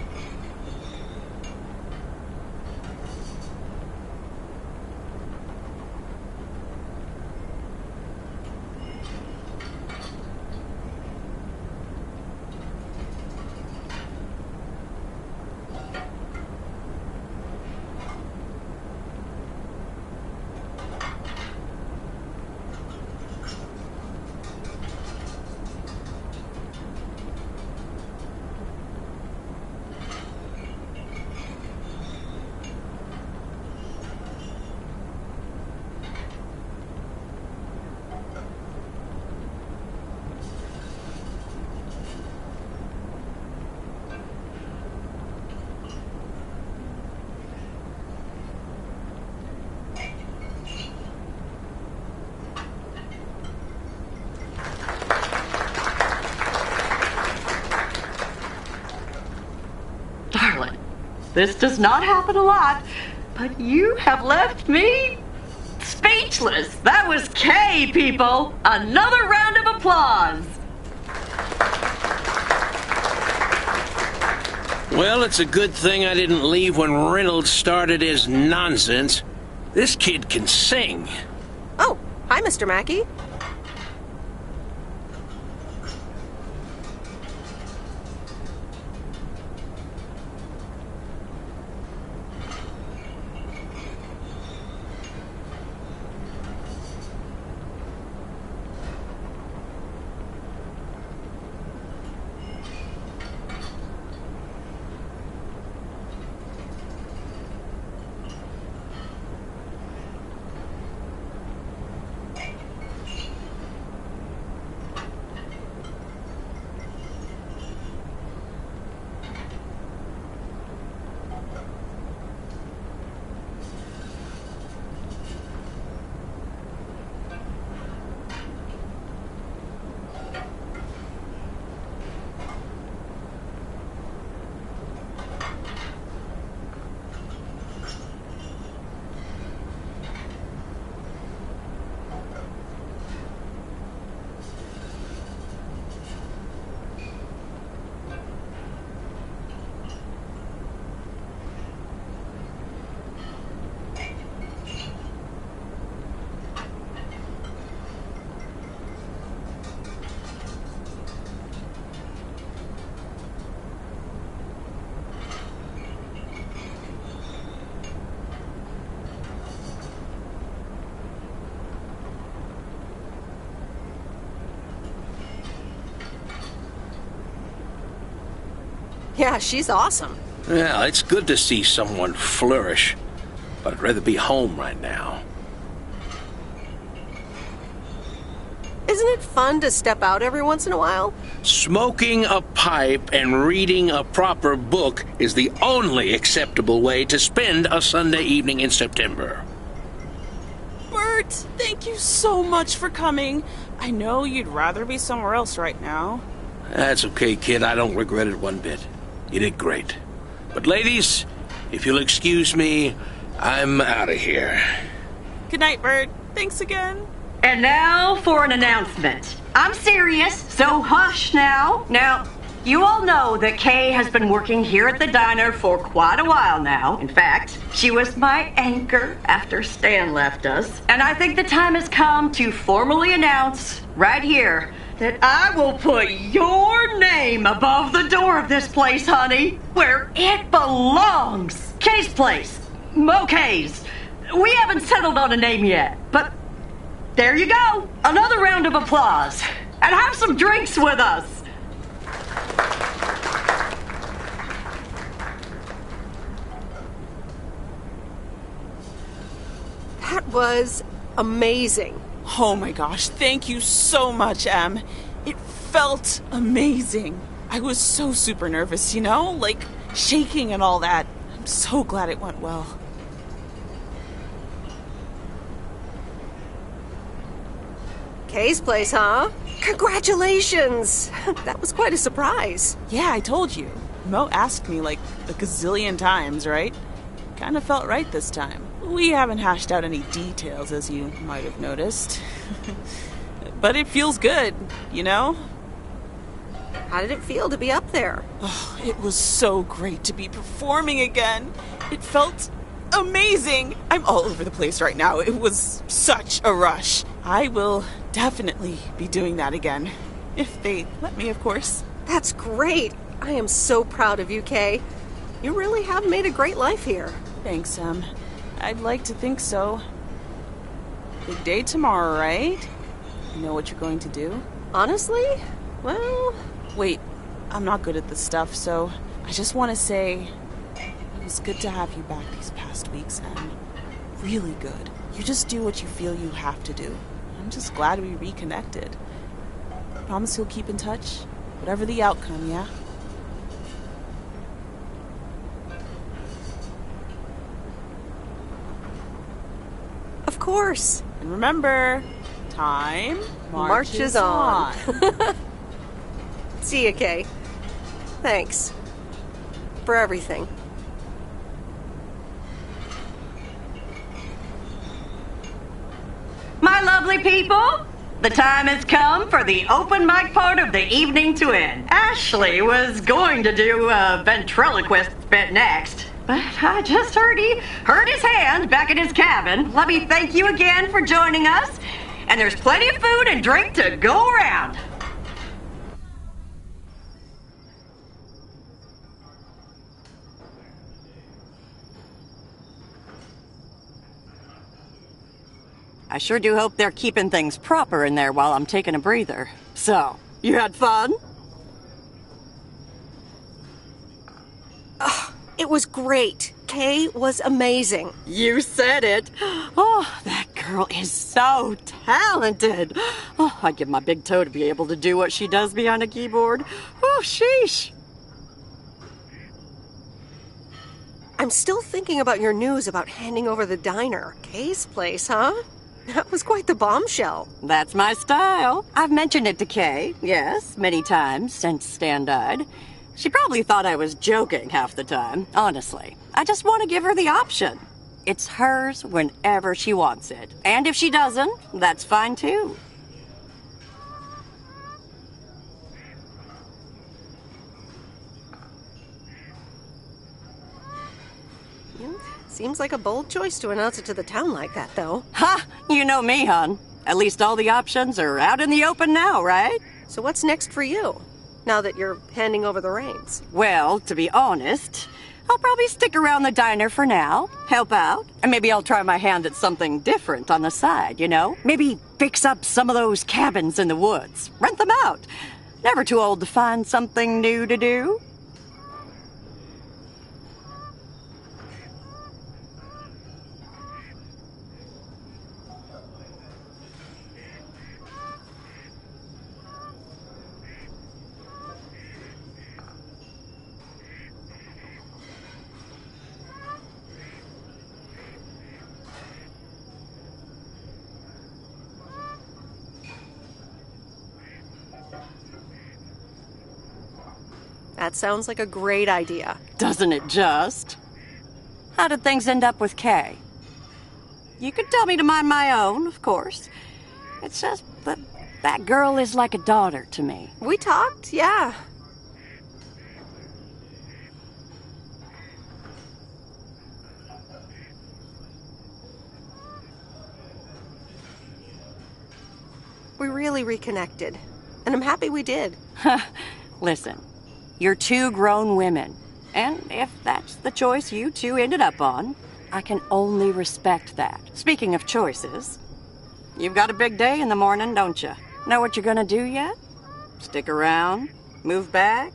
Darling, this does not happen a lot, but you have left me speechless. That was Kay, people. Another round of applause. Well, it's a good thing I didn't leave when Reynolds started his nonsense. This kid can sing. Oh, hi, Mr. Mackey. Yeah, she's awesome. Well, it's good to see someone flourish, but I'd rather be home right now. Isn't it fun to step out every once in a while? Smoking a pipe and reading a proper book is the only acceptable way to spend a Sunday evening in September. Bert, thank you so much for coming. I know you'd rather be somewhere else right now. That's okay, kid. I don't regret it one bit. You did great. But ladies, if you'll excuse me, I'm out of here. Good night, Bert. Thanks again. And now for an announcement. I'm serious, so hush now. Now, you all know that Kay has been working here at the diner for quite a while now. In fact, she was my anchor after Stan left us. And I think the time has come to formally announce right here that I will put your name above the door of this place, honey, where it belongs. Kay's Place. Mo Kay's. We haven't settled on a name yet, but there you go. Another round of applause. And have some drinks with us. That was amazing. Oh my gosh, thank you so much, Em. It felt amazing. I was so super nervous, you know? Like, shaking and all that. I'm so glad it went well. Kay's place, huh? Congratulations! That was quite a surprise. Yeah, I told you. Mo asked me like a gazillion times, right? Kinda felt right this time. We haven't hashed out any details, as you might have noticed. But it feels good, you know? How did it feel to be up there? Oh, it was so great to be performing again. It felt amazing. I'm all over the place right now. It was such a rush. I will definitely be doing that again. If they let me, of course. That's great. I am so proud of you, Kay. You really have made a great life here. Thanks, Sam. I'd like to think so. Big day tomorrow, right? You know what you're going to do? Honestly? Well... Wait, I'm not good at this stuff, so I just want to say it was good to have you back these past weeks, Sam. Really good. You just do what you feel you have to do. I'm just glad we reconnected. Promise you'll keep in touch, whatever the outcome, yeah? Of course. And remember, time marches on. See ya, Kay. Thanks. For everything. My lovely people, the time has come for the open mic part of the evening to end. Ashley was going to do a ventriloquist bit next, but I just heard his hand back in his cabin. Let me thank you again for joining us, and there's plenty of food and drink to go around. I sure do hope they're keeping things proper in there while I'm taking a breather. So, you had fun? It was great. Kay was amazing. You said it. Oh, that girl is so talented. Oh, I'd give my big toe to be able to do what she does behind a keyboard. Oh, sheesh. I'm still thinking about your news about handing over the diner. Kay's place, huh? That was quite the bombshell. That's my style. I've mentioned it to Kay, yes, many times since Stan died. She probably thought I was joking half the time, honestly. I just want to give her the option. It's hers whenever she wants it. And if she doesn't, that's fine too. Seems like a bold choice to announce it to the town like that, though. Ha! You know me, hon. At least all the options are out in the open now, right? So what's next for you, now that you're handing over the reins? Well, to be honest, I'll probably stick around the diner for now, help out, and maybe I'll try my hand at something different on the side, you know? Maybe fix up some of those cabins in the woods, rent them out. Never too old to find something new to do. That sounds like a great idea. Doesn't it just? How did things end up with Kay? You could tell me to mind my own, of course. It's just that girl is like a daughter to me. We talked, yeah. We really reconnected, and I'm happy we did. Listen, you're two grown women, and if that's the choice you two ended up on, I can only respect that. Speaking of choices, you've got a big day in the morning, don't you? Know what you're gonna do yet? Stick around? Move back?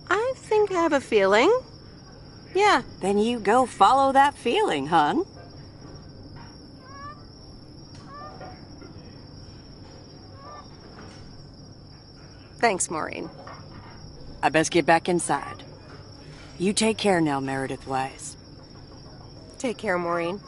I think I have a feeling. Yeah. Then you go follow that feeling, hon. Thanks, Maureen. I best get back inside. You take care now, Meredith Weiss. Take care, Maureen.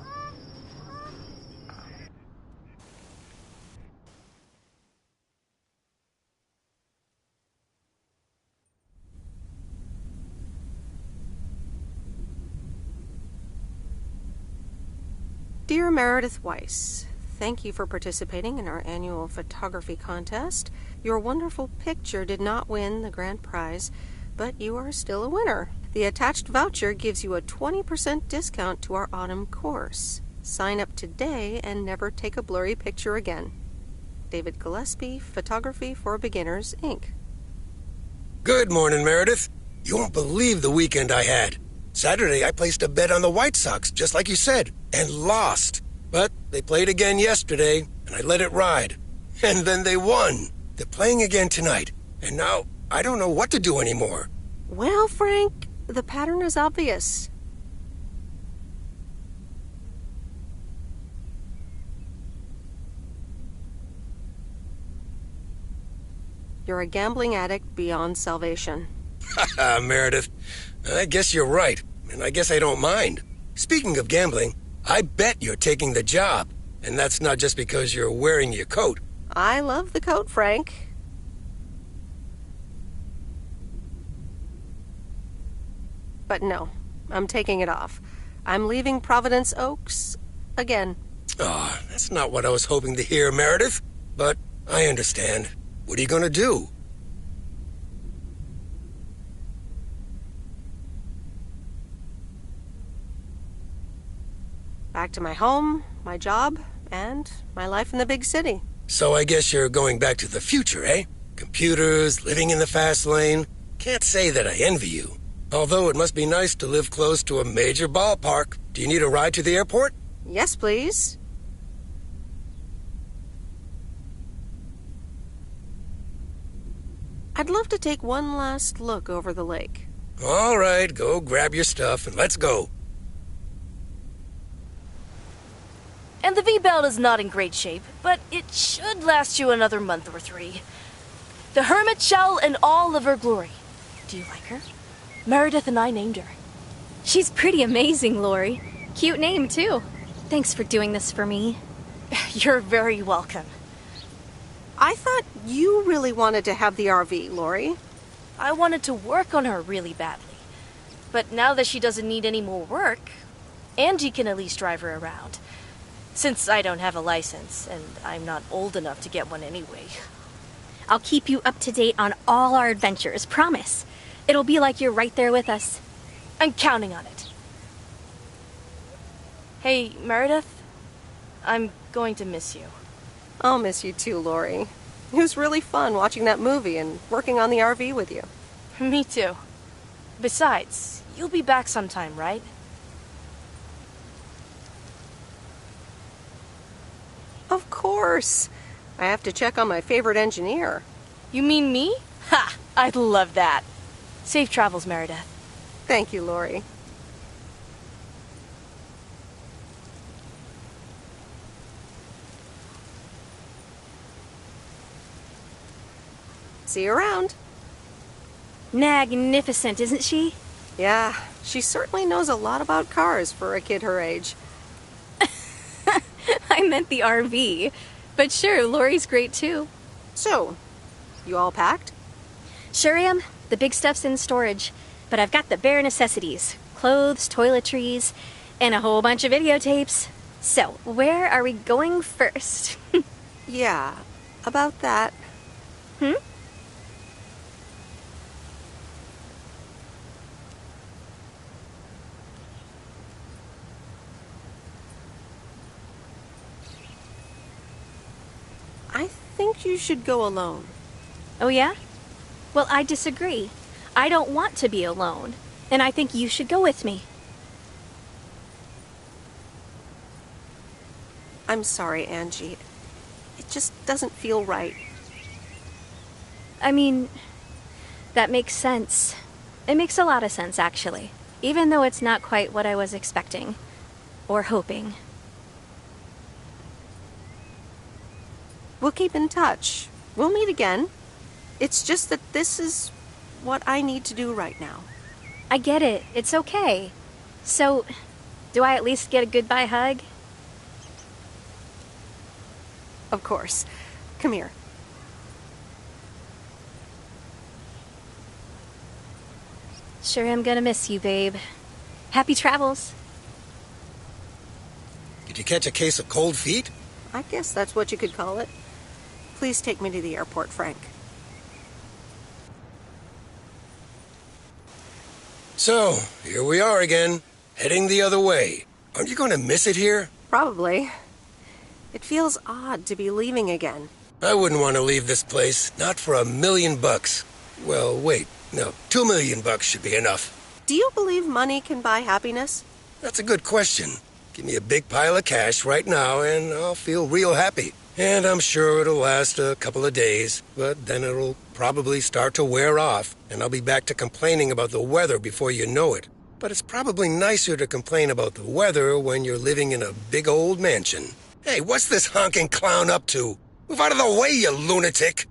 Dear Meredith Weiss, thank you for participating in our annual photography contest. Your wonderful picture did not win the grand prize, but you are still a winner. The attached voucher gives you a 20% discount to our autumn course. Sign up today and never take a blurry picture again. David Gillespie, Photography for Beginners, Inc. Good morning, Meredith. You won't believe the weekend I had. Saturday, I placed a bet on the White Sox, just like you said, and lost. But they played again yesterday, and I let it ride. And then they won. They're playing again tonight, and now I don't know what to do anymore. Well, Frank, the pattern is obvious. You're a gambling addict beyond salvation. Haha, Meredith. I guess you're right, and I guess I don't mind. Speaking of gambling, I bet you're taking the job, and that's not just because you're wearing your coat. I love the coat, Frank. But no, I'm taking it off. I'm leaving Providence Oaks again. Oh, that's not what I was hoping to hear, Meredith. But I understand. What are you gonna do? Back to my home, my job, and my life in the big city. So I guess you're going back to the future, eh? Computers, living in the fast lane. Can't say that I envy you. Although it must be nice to live close to a major ballpark. Do you need a ride to the airport? Yes, please. I'd love to take one last look over the lake. All right, go grab your stuff and let's go. And the V-belt is not in great shape, but it should last you another month or 3. The hermit shell in all of her glory. Do you like her? Meredith and I named her. She's pretty amazing, Lori. Cute name, too. Thanks for doing this for me. You're very welcome. I thought you really wanted to have the RV, Lori. I wanted to work on her really badly. But now that she doesn't need any more work, Angie can at least drive her around. Since I don't have a license, and I'm not old enough to get one anyway. I'll keep you up to date on all our adventures, promise. It'll be like you're right there with us. I'm counting on it. Hey, Meredith, I'm going to miss you. I'll miss you too, Lori. It was really fun watching that movie and working on the RV with you. Me too. Besides, you'll be back sometime, right? Of course. I have to check on my favorite engineer. You mean me? Ha! I'd love that. Safe travels, Meredith. Thank you, Lori. See you around. Magnificent, isn't she? Yeah, she certainly knows a lot about cars for a kid her age. I meant the RV. But sure, Lori's great too. So, you all packed? Sure am. The big stuff's in storage. But I've got the bare necessities. Clothes, toiletries, and a whole bunch of videotapes. So, where are we going first? Yeah, about that. I think you should go alone. Oh, yeah? Well, I disagree. I don't want to be alone, and I think you should go with me. I'm sorry, Angie. It just doesn't feel right. I mean, that makes sense. It makes a lot of sense, actually. Even though it's not quite what I was expecting. Or hoping. We'll keep in touch. We'll meet again. It's just that this is what I need to do right now. I get it. It's okay. So, do I at least get a goodbye hug? Of course. Come here. Sure am gonna miss you, babe. Happy travels. Did you catch a case of cold feet? I guess that's what you could call it. Please take me to the airport, Frank. So, here we are again, heading the other way. Aren't you going to miss it here? Probably. It feels odd to be leaving again. I wouldn't want to leave this place, not for $1 million. Well, wait, no, $2 million should be enough. Do you believe money can buy happiness? That's a good question. Give me a big pile of cash right now and I'll feel real happy. And I'm sure it'll last a couple of days, but then it'll probably start to wear off, and I'll be back to complaining about the weather before you know it. But it's probably nicer to complain about the weather when you're living in a big old mansion. Hey, what's this honking clown up to? Move out of the way, you lunatic!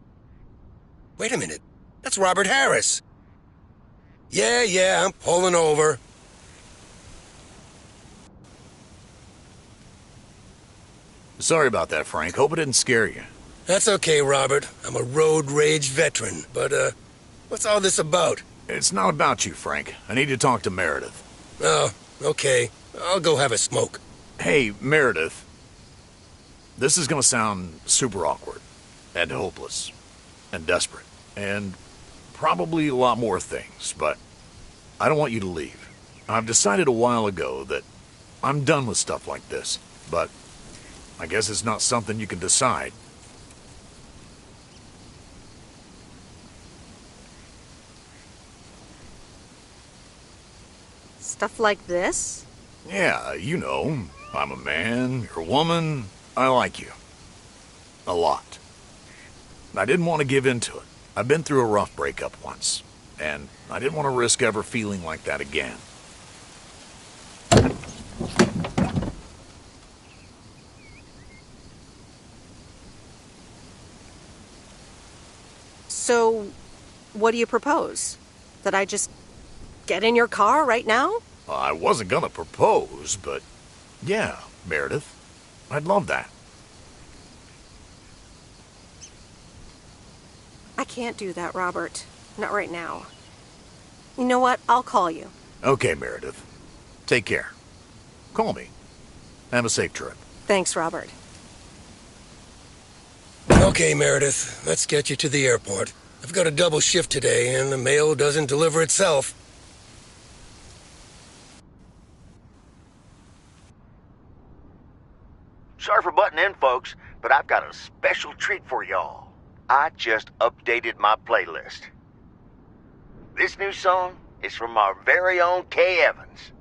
Wait a minute. That's Robert Harris. Yeah, I'm pulling over. Sorry about that, Frank. Hope it didn't scare you. That's okay, Robert. I'm a road rage veteran. But, what's all this about? It's not about you, Frank. I need to talk to Meredith. Oh, okay. I'll go have a smoke. Hey, Meredith. This is gonna sound super awkward, and hopeless, and desperate, and probably a lot more things, but I don't want you to leave. I've decided a while ago that I'm done with stuff like this, but I guess it's not something you can decide. Stuff like this? Yeah, you know, I'm a man, you're a woman, I like you. A lot. I didn't want to give in to it. I've been through a rough breakup once, and I didn't want to risk ever feeling like that again. So, what do you propose? That I just get in your car right now? I wasn't gonna propose, but yeah, Meredith, I'd love that. I can't do that, Robert. Not right now. You know what? I'll call you. Okay, Meredith. Take care. Call me. Have a safe trip. Thanks, Robert. Okay, Meredith, let's get you to the airport. I've got a double shift today, and the mail doesn't deliver itself. Sorry for butting in, folks, but I've got a special treat for y'all. I just updated my playlist. This new song is from our very own Kay Evans.